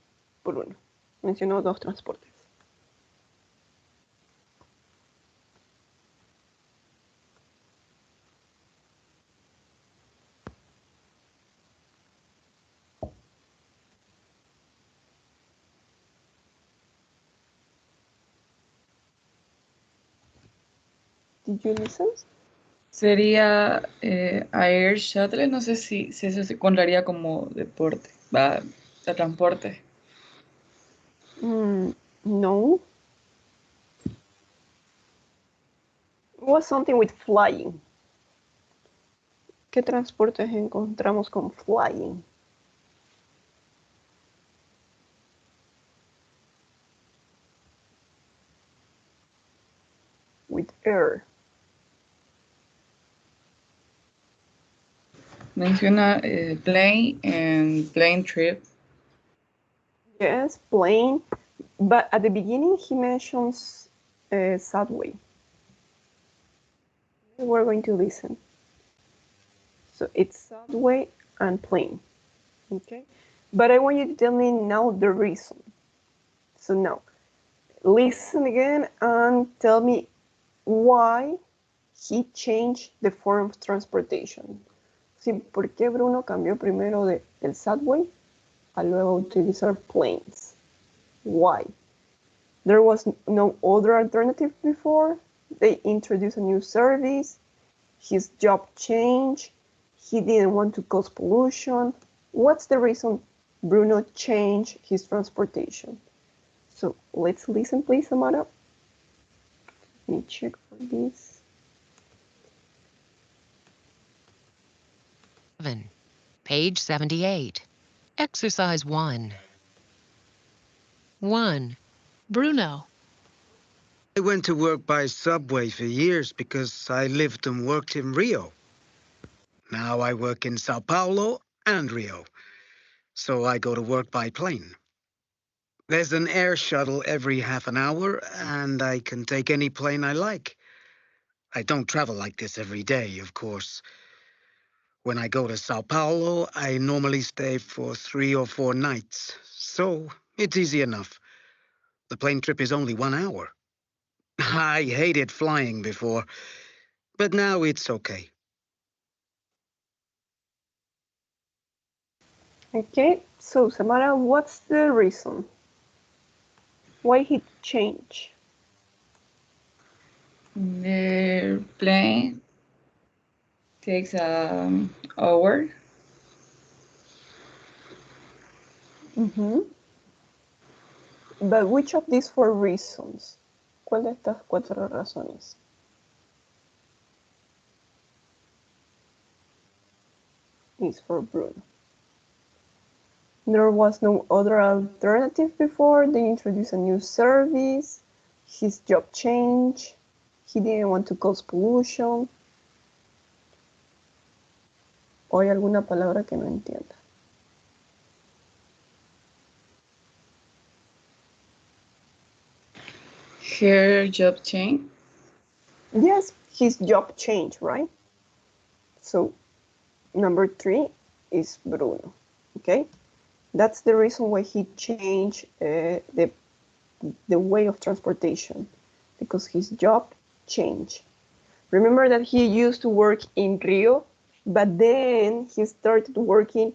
Bruno? Mencionó dos transportes. Did you listen? Sería Air Shuttle, no sé si eso se contaría como deporte, va, de transporte. No. It was something with flying. ¿Qué transportes encontramos con flying? With air. Menciona plane and plane trip. Yes, plane. But at the beginning, he mentions subway. We're going to listen. So it's subway and plane. Okay. But I want you to tell me now the reason. So now, listen again and tell me why he changed the form of transportation. Sí, ¿por qué Bruno cambió primero del subway a luego utilizar planes? Why? There was no other alternative before. They introduced a new service. His job changed. He didn't want to cause pollution. What's the reason Bruno changed his transportation? So let's listen, please, Amara. Let me check for this. 7. Page 78. Exercise 1. 1. Bruno. I went to work by subway for years because I lived and worked in Rio. Now I work in Sao Paulo and Rio, so I go to work by plane. There's an air shuttle every half an hour, and I can take any plane I like. I don't travel like this every day, of course. When I go to Sao Paulo, I normally stay for 3 or 4 nights, so it's easy enough. The plane trip is only 1 hour. I hated flying before, but now it's okay. Okay, so Samara, what's the reason? Why he changed? The plane takes an hour. But which of these 4 reasons? ¿Cuál de estas 4 razones? Is for Bruno. There was no other alternative before. They introduced a new service. His job changed. He didn't want to cause pollution. ¿O hay alguna palabra que no entienda? Her job change. Yes, his job changed, right? So number 3 is Bruno. Okay, that's the reason why he changed the way of transportation, because his job changed. Remember that he used to work in Rio, but then he started working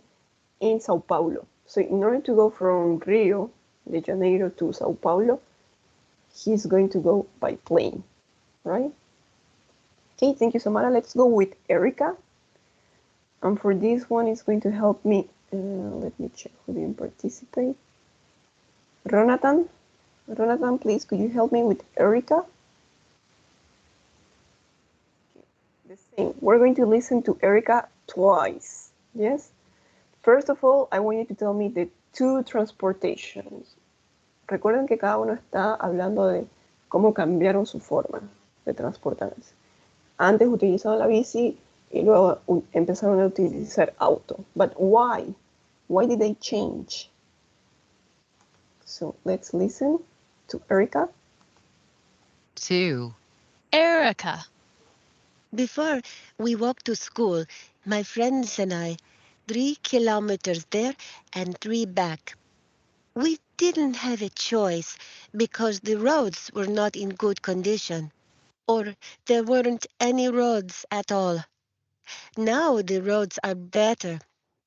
in Sao Paulo. So in order to go from Rio de Janeiro to Sao Paulo, he's going to go by plane. right? Okay, thank you, Samara. Let's go with Erica. And for this one, it's going to help me. Let me check who didn't participate. Ronatan. Ronatan, please, could you help me with Erica? The same. We're going to listen to Erica twice. Yes? First of all, I want you to tell me the two transportations. Recuerden que cada uno está hablando de cómo cambiaron su forma de transportarse. Antes utilizaban la bici y luego empezaron a utilizar auto. But why? Why did they change? So let's listen to Erica. 2. Erica. Before we walked to school, my friends and I, 3 kilometers there and 3 back. We didn't have a choice because the roads were not in good condition, or there weren't any roads at all. Now the roads are better,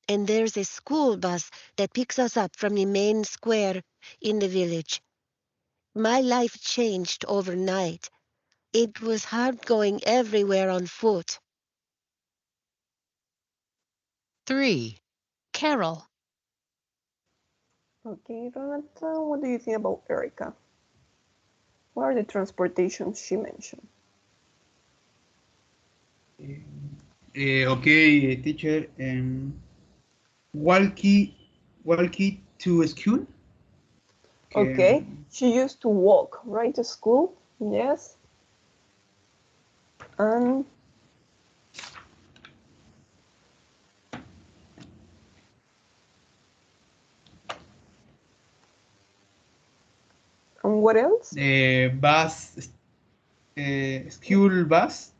and there's a school bus that picks us up from the main square in the village. My life changed overnight. It was hard going everywhere on foot. 3. Carol. Okay, Renata, what do you think about Erica? What are the transportations she mentioned? Okay, teacher. Walkie to school. Okay, she used to walk, right, to school? Yes. And what else? Bus, school bus.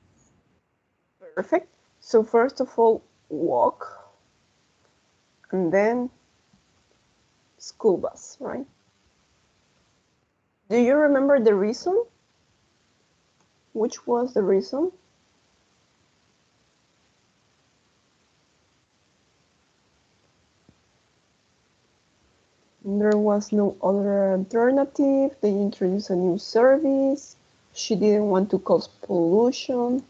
Perfect. So first of all, walk, and then school bus, right? Do you remember the reason? Which was the reason? There was no other alternative. They introduced a new service. She didn't want to cause pollution.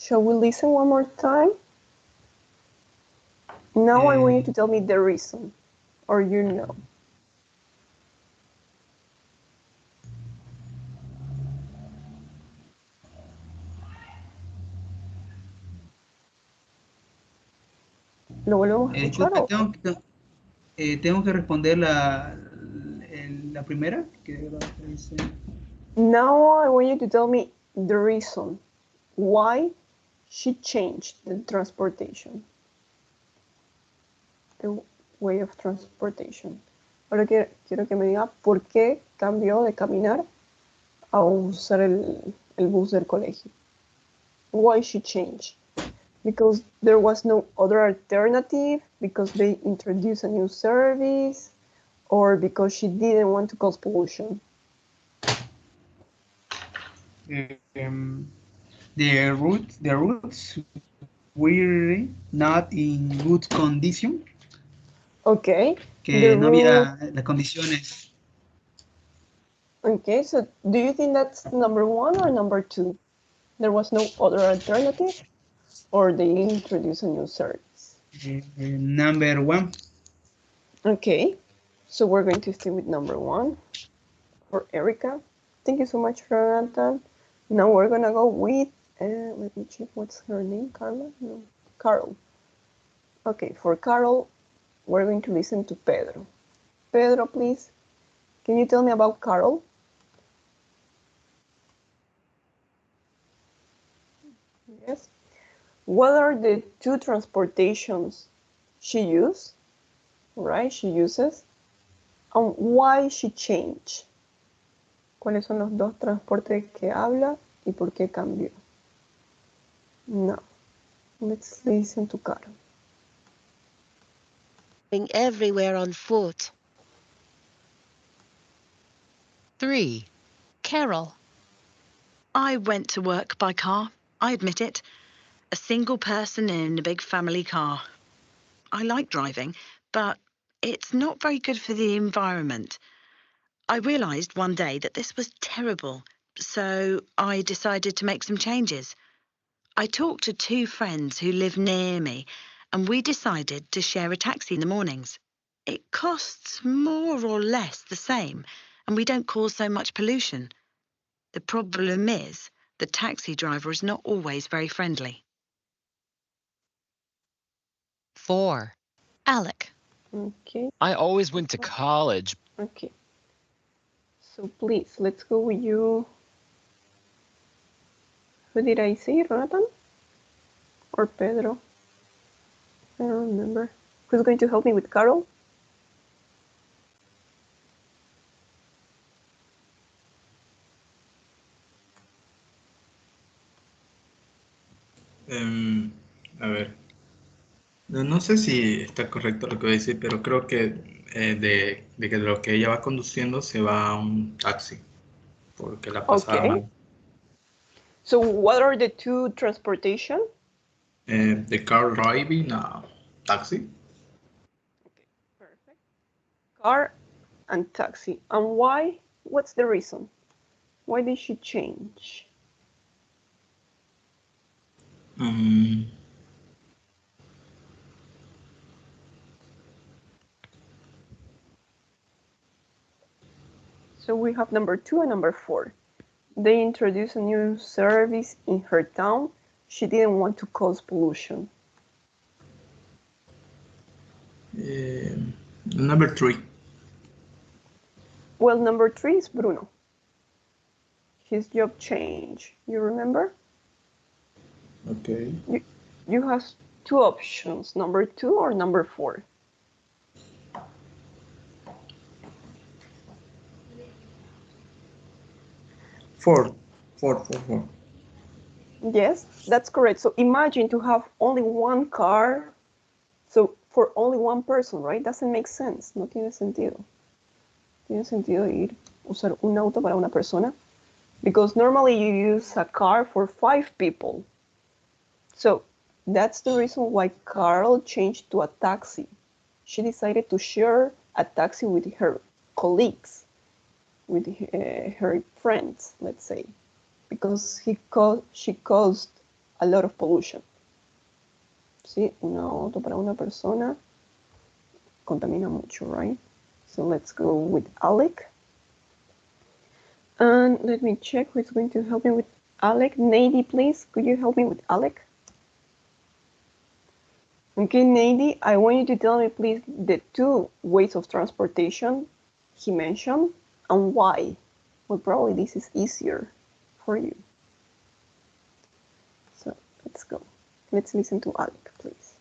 Shall we listen one more time? Now I want you to tell me the reason, or you know. ¿Lo volvemos a escuchar? Disculpe, tengo que responder la primera. Que dice. Now I want you to tell me the reason why she changed the transportation, the way of transportation. Ahora quiero que me diga por qué cambió de caminar a usar el bus del colegio. Why she changed? Because there was no other alternative, because they introduced a new service, or because she didn't want to cause pollution. The routes were not in good condition. Okay. Que no había las condiciones. Okay, so do you think that's number 1 or number 2? There was no other alternative, or they introduced a new service? Number 1. Okay, so we're going to stay with number 1 for Erica. Thank you so much, Renata. Now we're gonna go with, let me check, what's her name, Carla? No, Carol. Okay, for Carol, we're going to listen to Pedro. Pedro, please, can you tell me about Carol? Yes. What are the two transportations she uses, right? She uses, and why she changed? ¿Cuáles son los dos transportes que habla y por qué cambió? Now, let's listen to Carol. Everywhere on foot. 3. Carol. I went to work by car. I admit it. A single person in a big family car. I like driving, but it's not very good for the environment. I realised one day that this was terrible, so I decided to make some changes. I talked to two friends who live near me, and we decided to share a taxi in the mornings. It costs more or less the same, and we don't cause so much pollution. The problem is, the taxi driver is not always very friendly. 4. Alec. Okay. I always went to college. Okay. So please, let's go with you. Who did I say? Jonathan? Or Pedro? I don't remember. Who's going to help me with Carol? A ver, no sé si está correcto lo que voy a decir, pero creo que de que lo que ella va conduciendo se va a un taxi, porque la pasaba Okay. mal. So what are the two transportation? The car driving a taxi. Perfect. Car and taxi. And why? What's the reason? Why did she change? So we have number 2 and number 4. They introduced a new service in her town. She didn't want to cause pollution. Number 3. Well, number 3 is Bruno. His job changed. You remember? Okay. You have two options, number 2 or number 4. Four. Yes, that's correct. So imagine to have only one car. So for only one person, right? Doesn't make sense. No tiene sentido. Tiene sentido usar un auto para una persona. Because normally you use a car for 5 people. So that's the reason why Carol changed to a taxi. She decided to share a taxi with her colleagues, with her friends, let's say, because she caused a lot of pollution. Sí, un auto para una persona contamina mucho, right? So let's go with Alec. And let me check who's going to help me with Alec. Nady, please, could you help me with Alec? Okay, Nady, I want you to tell me, please, the two ways of transportation he mentioned and why. Well, probably this is easier for you. So let's go. Let's listen to Alec, please.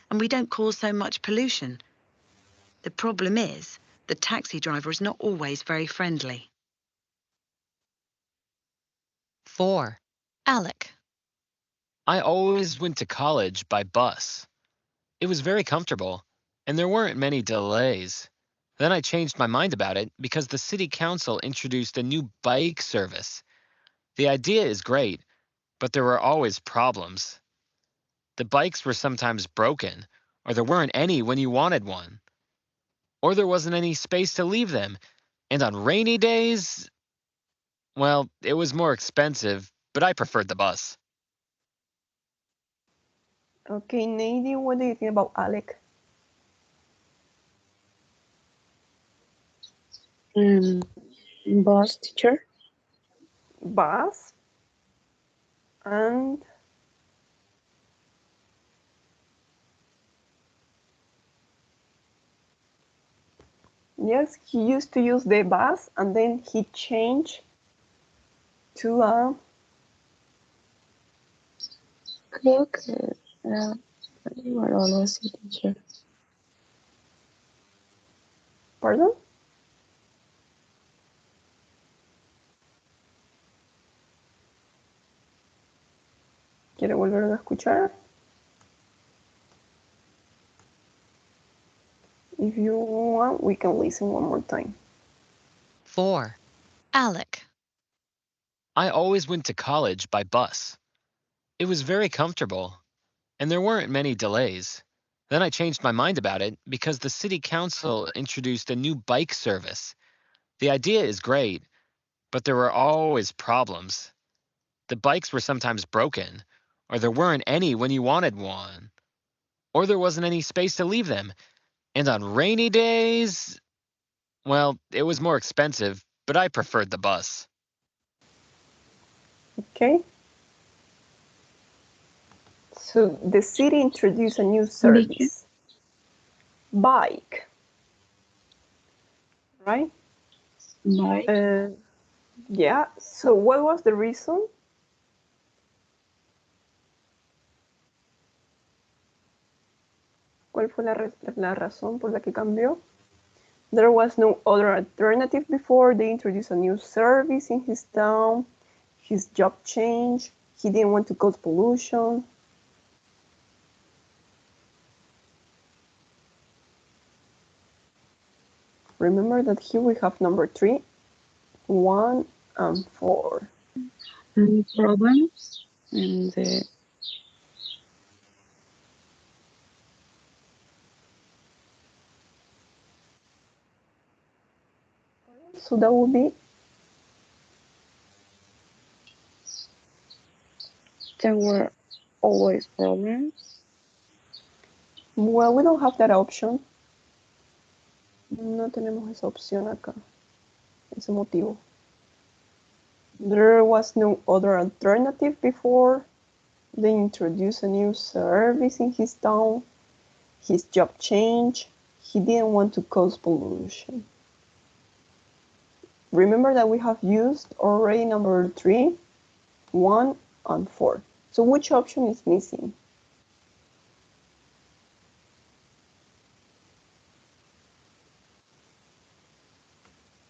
And we don't cause so much pollution. The problem is, the taxi driver is not always very friendly. 4. Alec. I always went to college by bus. It was very comfortable, and there weren't many delays. Then I changed my mind about it because the city council introduced a new bike service. The idea is great, but there were always problems. The bikes were sometimes broken, or there weren't any when you wanted one. Or there wasn't any space to leave them. And on rainy days, well, it was more expensive, but I preferred the bus. Okay, Nady, what do you think about Alec? Boss teacher. Bus and yes, he used to use the bus and then he changed to a Creo que era igual o algo así, teacher. pardon? ¿Quiere volver a escuchar? If you want, we can listen one more time. 4. Alec. I always went to college by bus. It was very comfortable, and there weren't many delays. Then I changed my mind about it because the city council introduced a new bike service. The idea is great, but there were always problems. The bikes were sometimes broken, or there weren't any when you wanted one, or there wasn't any space to leave them. And on rainy days, well, it was more expensive, but I preferred the bus. Okay. So the city introduced a new service. Bike. Right? Bike. Yeah. So what was the reason? ¿Cuál fue la razón por la que cambió? There was no other alternative before. They introduced a new service in his town. His job changed. He didn't want to cause pollution. Remember that here we have number 3, 1, and 4. Problems and the So that would be, there were always problems. well, we don't have that option. No tenemos esa opción acá. Ese motivo. There was no other alternative before. They introduced a new service in his town. His job changed. He didn't want to cause pollution. Remember that we have used already number 3, 1, and 4. So which option is missing?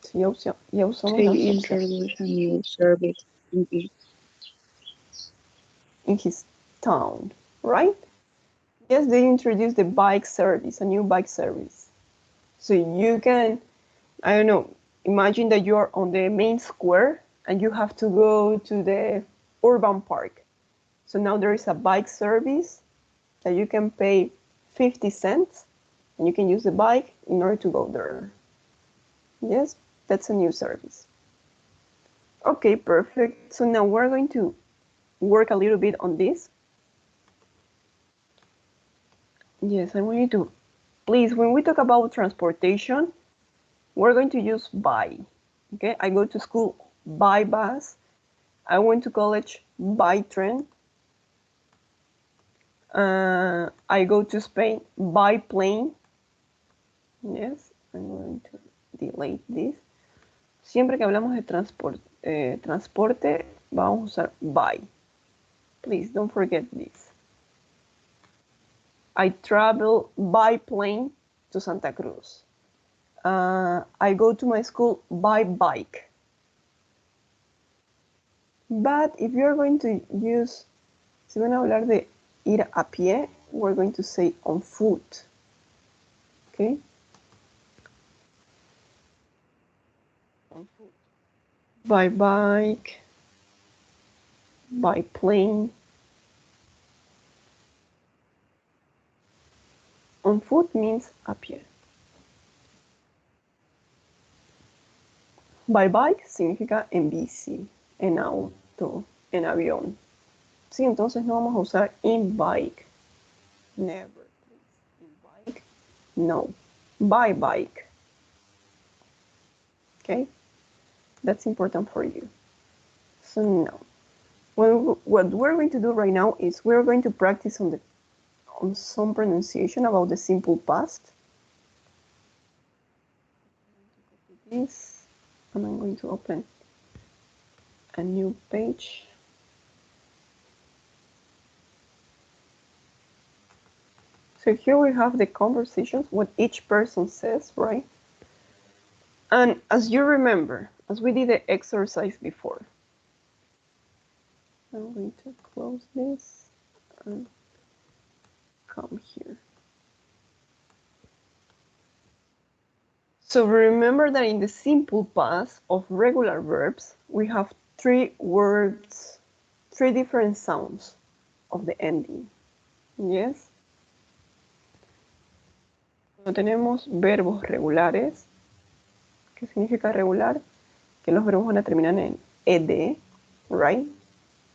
So ya usamos las They opciones. introduced a new service In his town, right? Yes, they introduced the bike service, a new bike service. So you can, I don't know, imagine that you're on the main square and you have to go to the urban park. So now there is a bike service that you can pay 50 cents and you can use the bike in order to go there. Yes, that's a new service. Okay, perfect. So now we're going to work a little bit on this. Yes, I want you to, please, when we talk about transportation, we're going to use by. Okay, I go to school by bus. I went to college by train. I go to Spain by plane. Yes, I'm going to delete this. Siempre que hablamos de transporte, vamos a usar by. Please don't forget this. I travel by plane to Santa Cruz. I go to my school by bike. But if you're going to use, si van a hablar de ir a pie, we're going to say on foot. Okay? On foot. By bike, by plane. On foot means a pie. By bike significa en bici, en auto, en avión. Sí, entonces no vamos a usar in bike. Never, please. In bike, no. By bike. Okay? That's important for you. So now, what we're going to do right now is we're going to practice on some pronunciation about the simple past. This, and I'm going to open a new page. So here we have the conversations, what each person says, right? And as you remember, as we did the exercise before, I'm going to close this and come here. So remember that in the simple past of regular verbs, we have three words, three different sounds of the ending. Yes? Cuando tenemos verbos regulares, ¿qué significa regular? Que los verbos van a terminar en ed, right?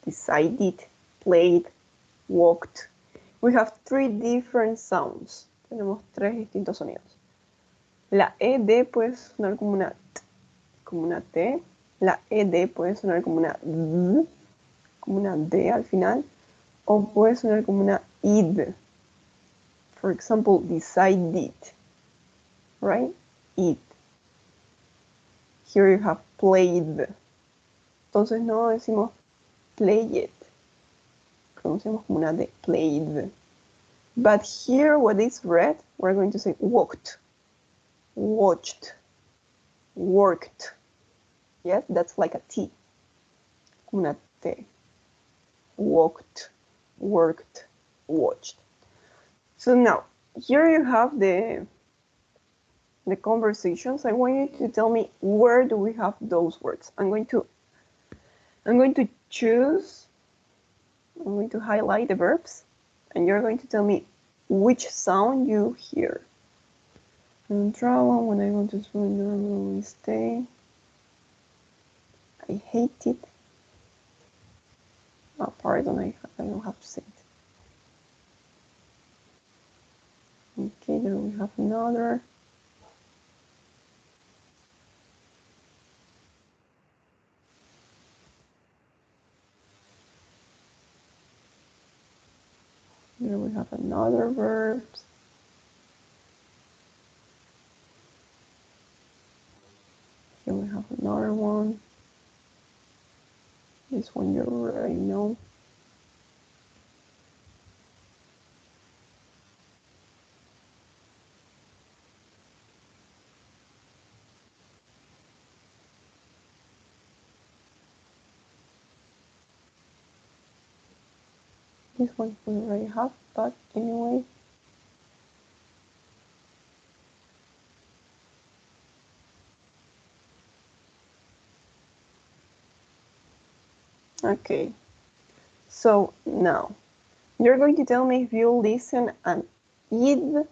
Decided, played, walked. We have three different sounds. Tenemos tres distintos sonidos. La ed puede sonar como una T. La ed puede sonar como una D, como una D al final. O puede sonar como una id. For example, decided, right? It. Here you have played. Entonces no decimos play it. Pronunciamos como una D, played. But here, what is red, we're going to say walked, watched, worked. Yes, that's like a T. Como una T. Walked, worked, watched. So now, here you have the conversations. I want you to tell me where do we have those words. I'm going to choose. I'm going to highlight the verbs, and you're going to tell me which sound you hear. When I travel, when I want to school, normally stay. I hate it. Oh, pardon, I don't have to say it. Okay, then we have another. Here we have another verb. Here we have another one. This one you already know. This one we already have, but anyway. Okay, so now you're going to tell me if you listen an id,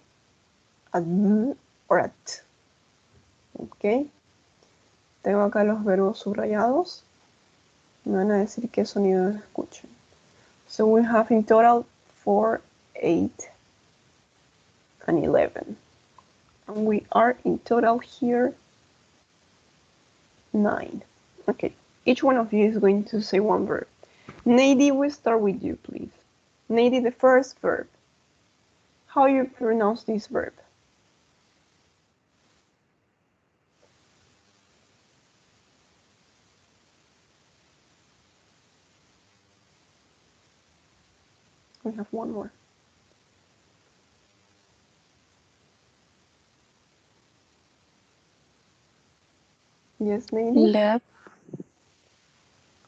a d, or a t. Okay. Tengo acá los verbos subrayados. Me van a decir qué sonido escuchan. So we have in total 4, 8, and 11. And we are in total here 9. Okay, each one of you is going to say one verb. Nady, we start with you, please. Nady, the first verb. How you pronounce this verb? We have one more. Yes, Nady? Left.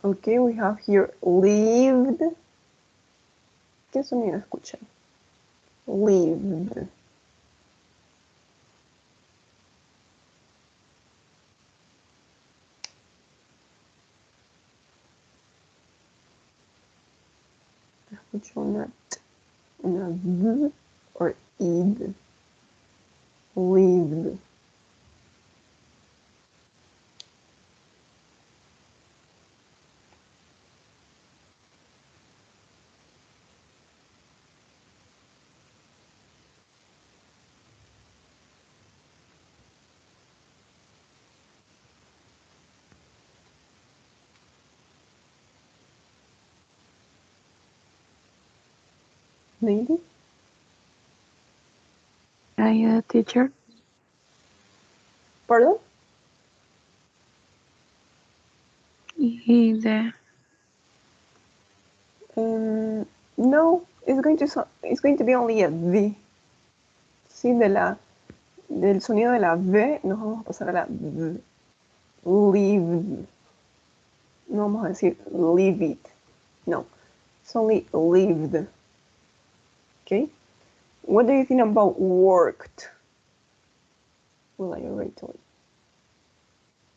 Okay, we have here lived. ¿Qué sonido escuchan? Lived. Escucho una t, una d, or id. Lived. Nady? Teacher. Pardon? Either. No, it's going to be only a V. Sí, del sonido de la V nos vamos a pasar a la V. Lived. No vamos a decir live it. No, it's only lived. Okay? What do you think about worked? Well, I already told you.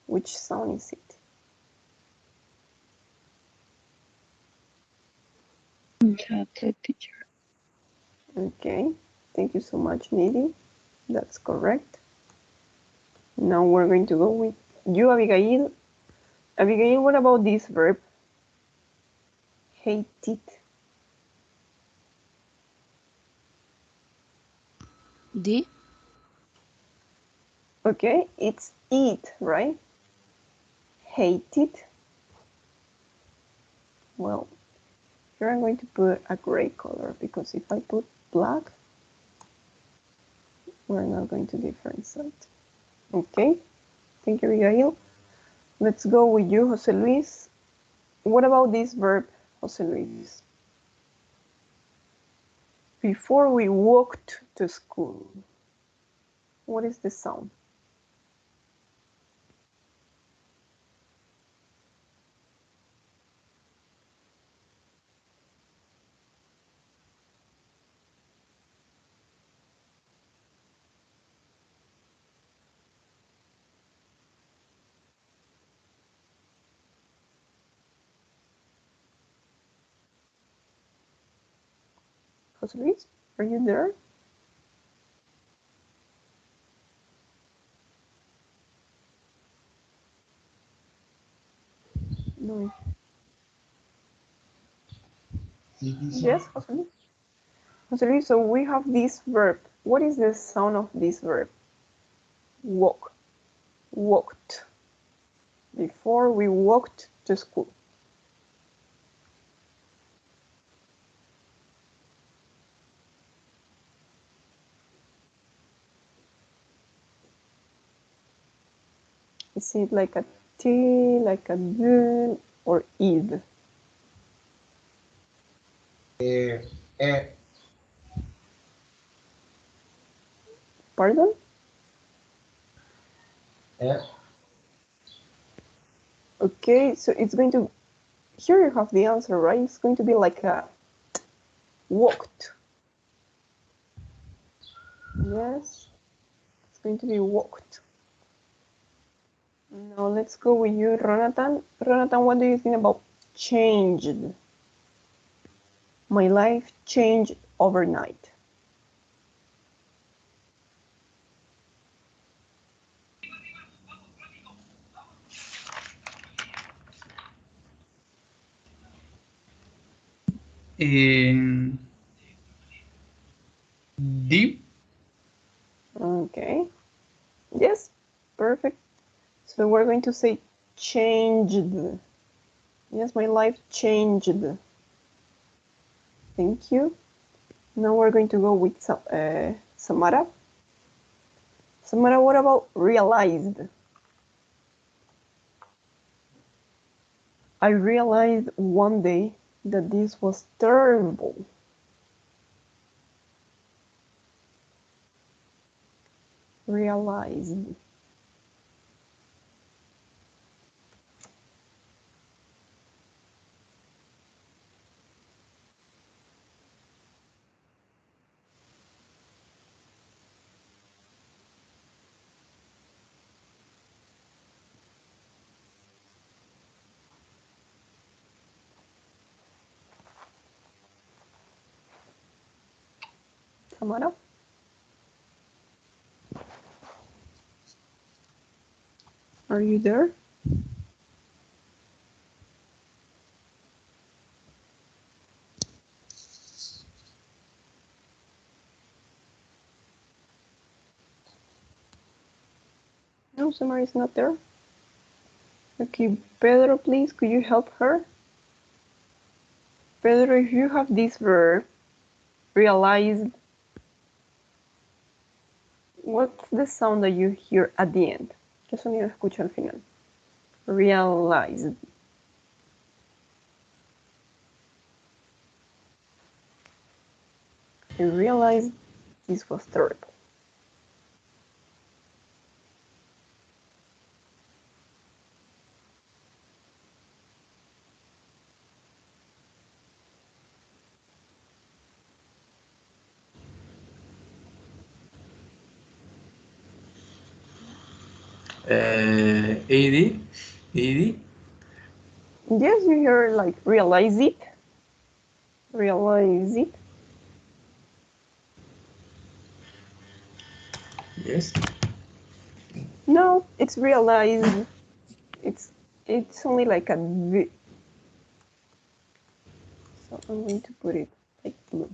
Which sound is it? Chocolate, teacher. Okay, thank you so much, Nidhi. That's correct. Now we're going to go with you, Abigail. Abigail, what about this verb? Hate it. D. Okay, it's eat, right? Hate it. Well, here I'm going to put a gray color because if I put black, we're not going to differentiate. Okay, thank you, Abigail. Let's go with you, Jose Luis. What about this verb, Jose Luis? Before we walked to school, what is the sound? Jose Luis, are you there? No. Yes, Jose Luis. Jose Luis, so we have this verb. What is the sound of this verb? Walk. Walked. Before we walked to school. Is it like a T, like a D, or id? Pardon? Okay, so it's going to, here you have the answer, right? It's going to be like a walked. Yes, it's going to be walked. Now let's go with you, Ronatan. Ronatan, what do you think about changed? My life changed overnight. D. Okay. Yes, perfect. So we're going to say changed. Yes, my life changed. Thank you. Now we're going to go with Samara. Samara, what about realized? I realized one day that this was terrible. Realized. Samara? Are you there? No, Samara is not there. Okay, Pedro, please, could you help her? Pedro, if you have this verb, realized, what's the sound that you hear at the end? ¿Qué sonido escucha al final? Realized. I realized this was terrible. ED. ED. Yes, you hear like realize it. Realize it. Yes. No, it's realized. It's only like a V. So I'm going to put it like blue.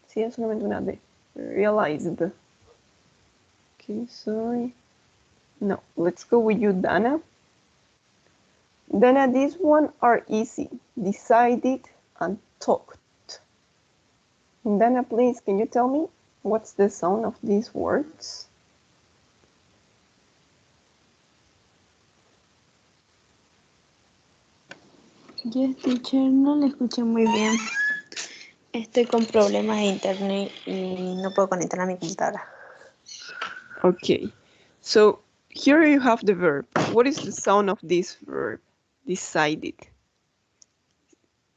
Sí, es solamente una D. Realized. Okay, sorry. No, let's go with you, Dana. Dana, these one are easy. Decided and talked. Dana, please, can you tell me what's the sound of these words? Yes, teacher, no le escuché muy bien. Estoy con problemas de internet y no puedo conectar a mi computadora. Okay, so here you have the verb. What is the sound of this verb? Decided.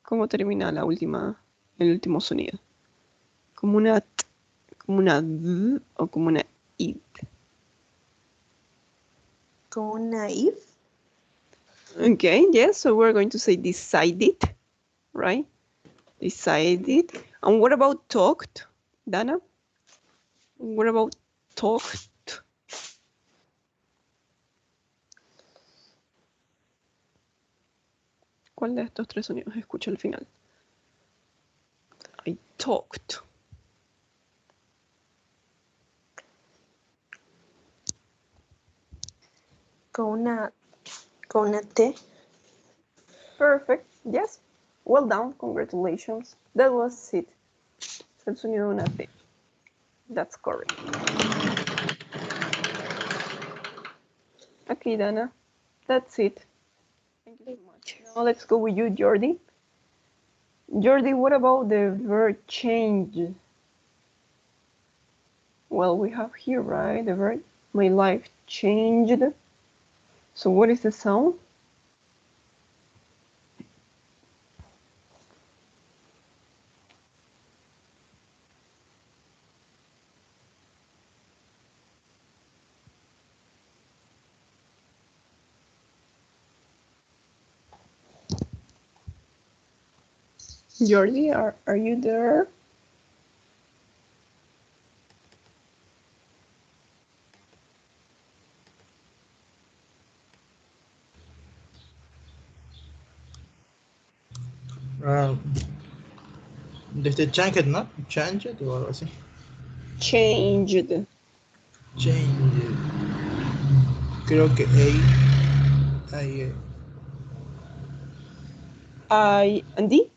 ¿Cómo termina el último sonido? ¿Como una t, como una d o como una id? Como una if. Okay, yes, so we're going to say decided, right? Decided. And what about talked, Dana? What about talked? ¿Cuál de estos tres sonidos escucha al final? I talked. Con una T. Perfect, yes. Well done, congratulations. That was it. El sonido de una T. That's correct. Okay, Dana, that's it. Thank you so much. Now let's go with you, Jordi. Jordi, what about the verb change? Well, we have here, right, the verb, my life changed. So what is the sound? Jordi, are you there? Desde changed, ¿no? Changed o algo así. Changed. Changed. Creo que I and D.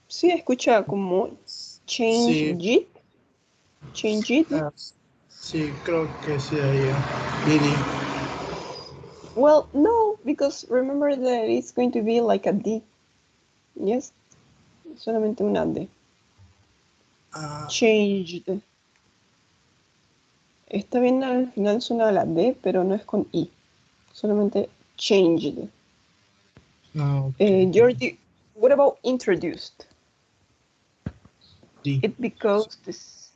Sí, escucha como change Sí. it. Change it. Sí, creo que sí ahí. Didi. Well, no, because remember that it's going to be like a D. Yes. Solamente una D. Changed. Está bien, al final suena la D, pero no es con I. Solamente changed. No. Jordi, what about introduced? D. It because this.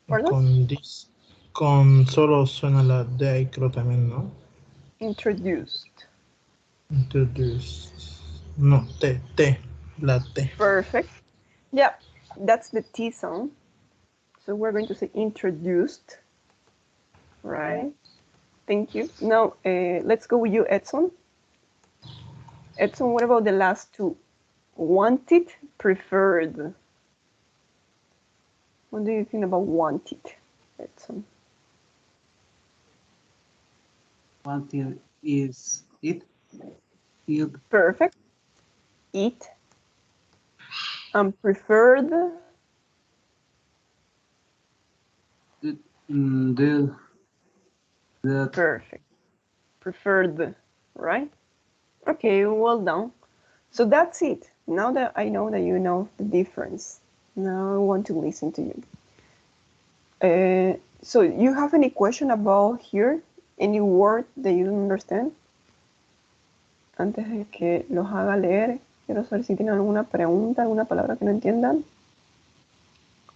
Pardon? Con solo suena la D ahí creo también, ¿no? Introduced. Introduced. No, T. La T. Perfect. Yeah, that's the T sound. So we're going to say introduced. Right. Thank you. Now, let's go with you, Edson. Edson, what about the last two? Wanted, preferred. What do you think about wanted, Edson? Wanted is it. Perfect. It. Preferred. Perfect. Preferred, right? Okay, well done. So that's it. Now that I know that you know the difference, now I want to listen to you. So you have any question about here? Any word that you don't understand? Antes de que los haga leer, quiero saber si tienen alguna pregunta, alguna palabra que no entiendan.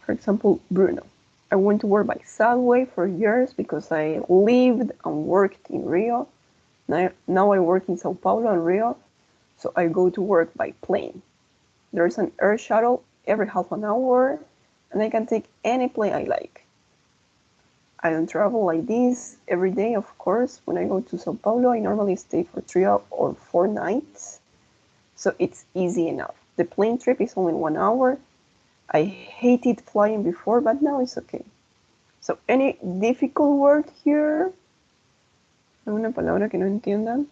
For example, Bruno. I went to work by subway for years because I lived and worked in Rio. Now I work in Sao Paulo and Rio, so I go to work by plane. There's an air shuttle every half an hour, and I can take any plane I like. I don't travel like this every day, of course. When I go to Sao Paulo, I normally stay for 3 or 4 nights, so it's easy enough. The plane trip is only 1 hour. I hated flying before, but now it's okay. So, any difficult word here? ¿Alguna palabra que no entiendan?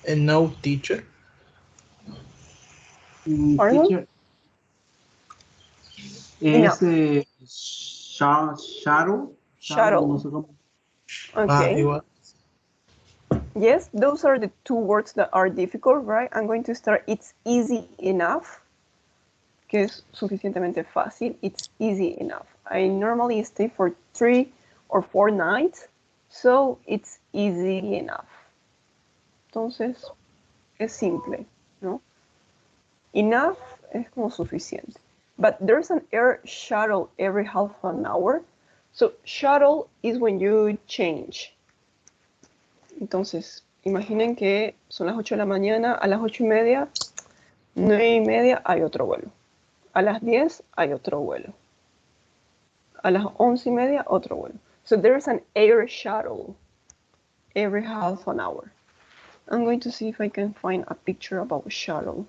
And no, teacher. Pardon? Teacher, Enough. Shadow, no Shuttle. sé cómo. Okay. Igual. Yes, those are the two words that are difficult, right? I'm going to start, it's easy enough, que es suficientemente fácil. It's easy enough. I normally stay for 3 or 4 nights, so it's easy enough. Entonces, es simple, ¿no? Enough es como suficiente. But there's an air shuttle every half an hour. So shuttle is when you change. Entonces, imaginen que son las 8 de la mañana, a las 8:30, 9:30 hay otro vuelo. A las 10 hay otro vuelo. A las 11:30 otro vuelo. So there's an air shuttle every half an hour. I'm going to see if I can find a picture about shuttle.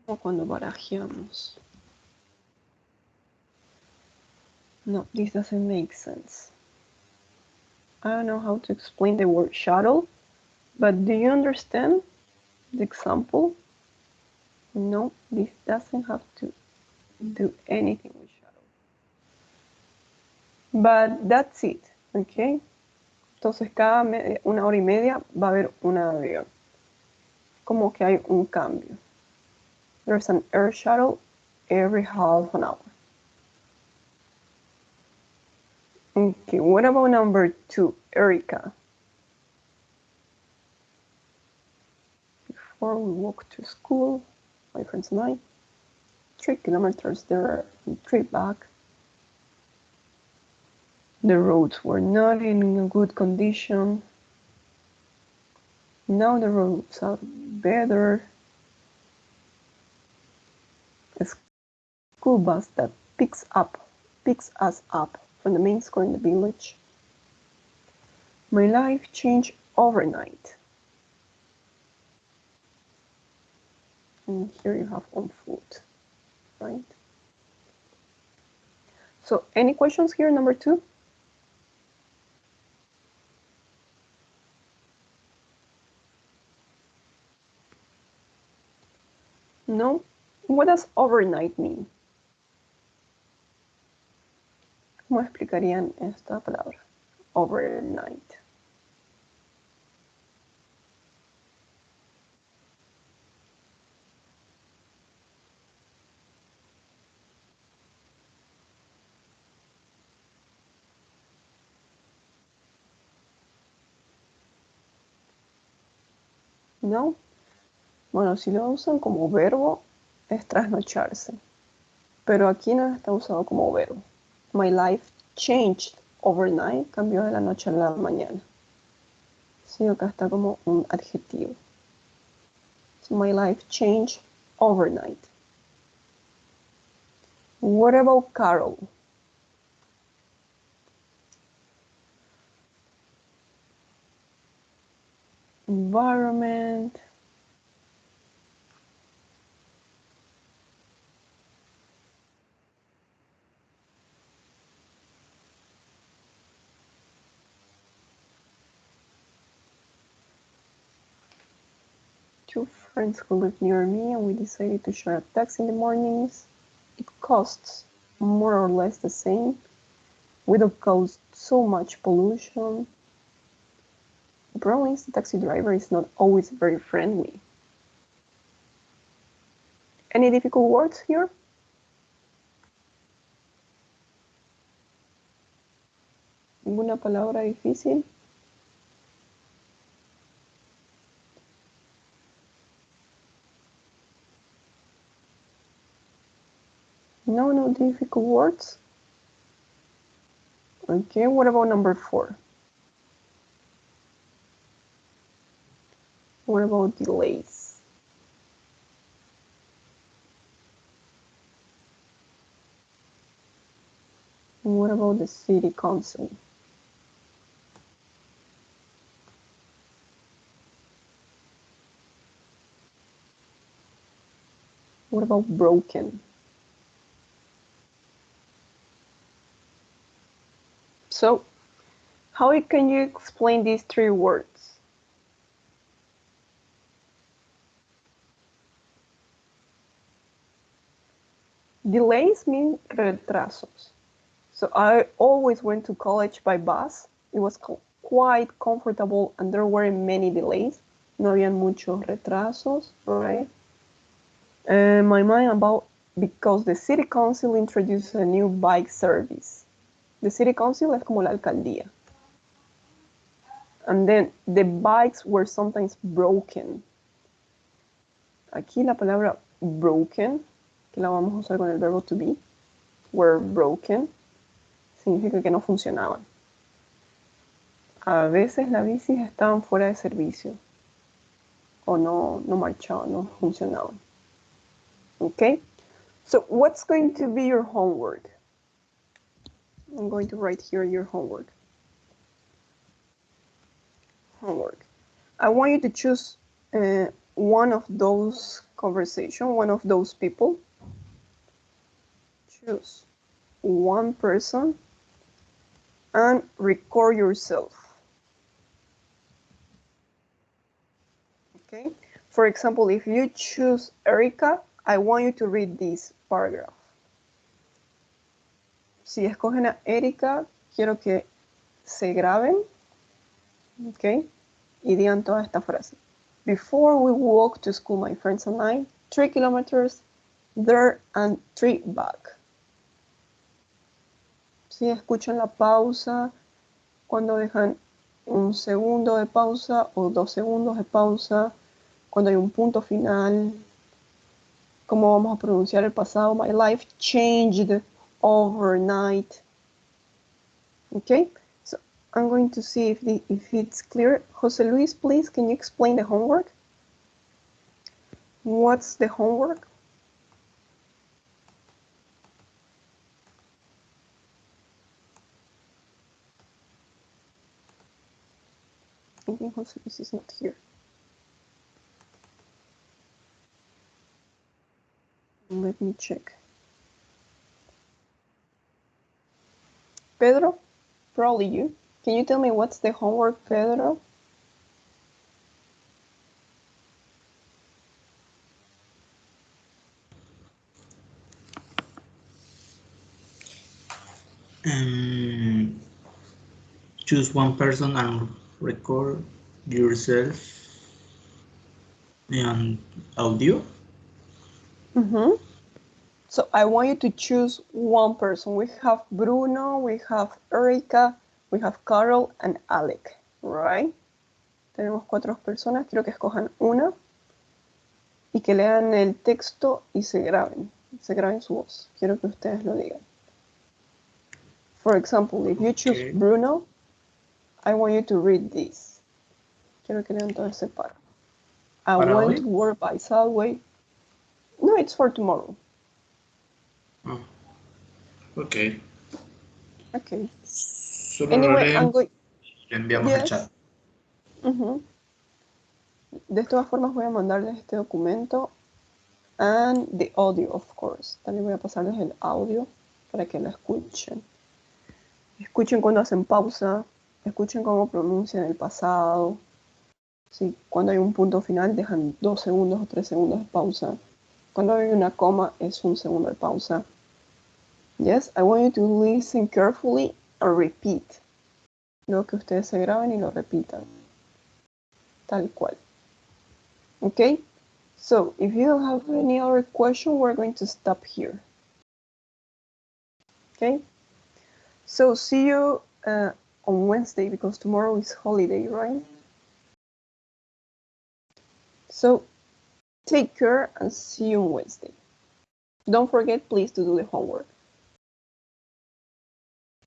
O cuando barajeamos. No, this doesn't make sense. I don't know how to explain the word shuttle, but do you understand the example? No, this doesn't have to do anything with shuttle. But that's it, okay? Entonces cada 1 hora y media va a haber un avión. Como que hay un cambio. There's an air shuttle every half an hour. Okay, what about number 2, Erica? Before we walk to school, my friends and I, 3 kilometers there and 3 back. The roads were not in good condition. Now the roads are better. A school bus that picks us up from the main school in the village. My life changed overnight. And here you have on foot, right? So any questions here, number 2? No? What does overnight mean? ¿Cómo explicarían esta palabra? Overnight. No? Bueno, si lo usan como verbo, es trasnocharse. Pero aquí no está usado como verbo. My life changed overnight, cambió de la noche a la mañana. Sí, acá está como un adjetivo. So my life changed overnight. What about Carol? Environment. Two friends who live near me and we decided to share a taxi in the mornings. It costs more or less the same. We don't cause so much pollution. The problem is the taxi driver is not always very friendly. Any difficult words here? ¿Ninguna palabra difícil? No difficult words. Okay, what about number 4? What about delays? What about the city council? What about broken? So, how can you explain these 3 words? Delays mean retrasos. So I always went to college by bus. It was quite comfortable and there weren't many delays. No habían muchos retrasos, right? My mind about because the city council introduced a new bike service. The city council es como la alcaldía. And then the bikes were sometimes broken. Aquí la palabra broken, que la vamos a usar con el verbo to be, were broken, significa que no funcionaban. A veces las bicis estaban fuera de servicio o no marchaban, no funcionaban. Okay? So what's going to be your homework? I'm going to write here your homework. Homework. I want you to choose one of those conversations, one of those people. Choose one person and record yourself. Okay? For example, if you choose Erica, I want you to read this paragraph. Si escogen a Erika, quiero que se graben, okay, y digan toda esta frase. Before we walk to school, my friends and I, 3 kilometers there and 3 back. Si escuchan la pausa, cuando dejan un segundo de pausa o 2 segundos de pausa, cuando hay un punto final, cómo vamos a pronunciar el pasado. My life changed overnight. Okay, so I'm going to see if it's clear. Jose Luis, please, can you explain the homework? What's the homework? I think Jose Luis is not here. Let me check. Pedro, probably you. Can you tell me what's the homework, Pedro? Choose one person and record yourself in audio. So I want you to choose one person. We have Bruno, we have Erica, we have Carol, and Alec, right? Tenemos 4 personas, quiero que escojan una y que lean el texto y se graben su voz. Quiero que ustedes lo digan. For example, if you choose Bruno, I want you to read this. Quiero que lean todo ese párrafo. I went to work by subway. No, it's for tomorrow. Oh. Okay. Okay. Solo Anyway, lo I'm going. enviamos al chat. De todas formas voy a mandarles este documento and the audio, of course. También voy a pasarles el audio para que lo escuchen. Escuchen cuando hacen pausa, escuchen cómo pronuncian el pasado. Sí, cuando hay un punto final dejan 2 segundos o 3 segundos de pausa. Cuando hay una coma es 1 segundo de pausa. Yes, I want you to listen carefully and repeat. Luego que ustedes se graben y lo repitan. Tal cual. Okay? So, if you don't have any other question, we're going to stop here. Okay? So, see you on Wednesday, because tomorrow is holiday, right? So, take care and see you on Wednesday. don't forget, please, to do the homework.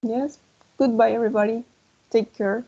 Yes. Goodbye, everybody. Take care.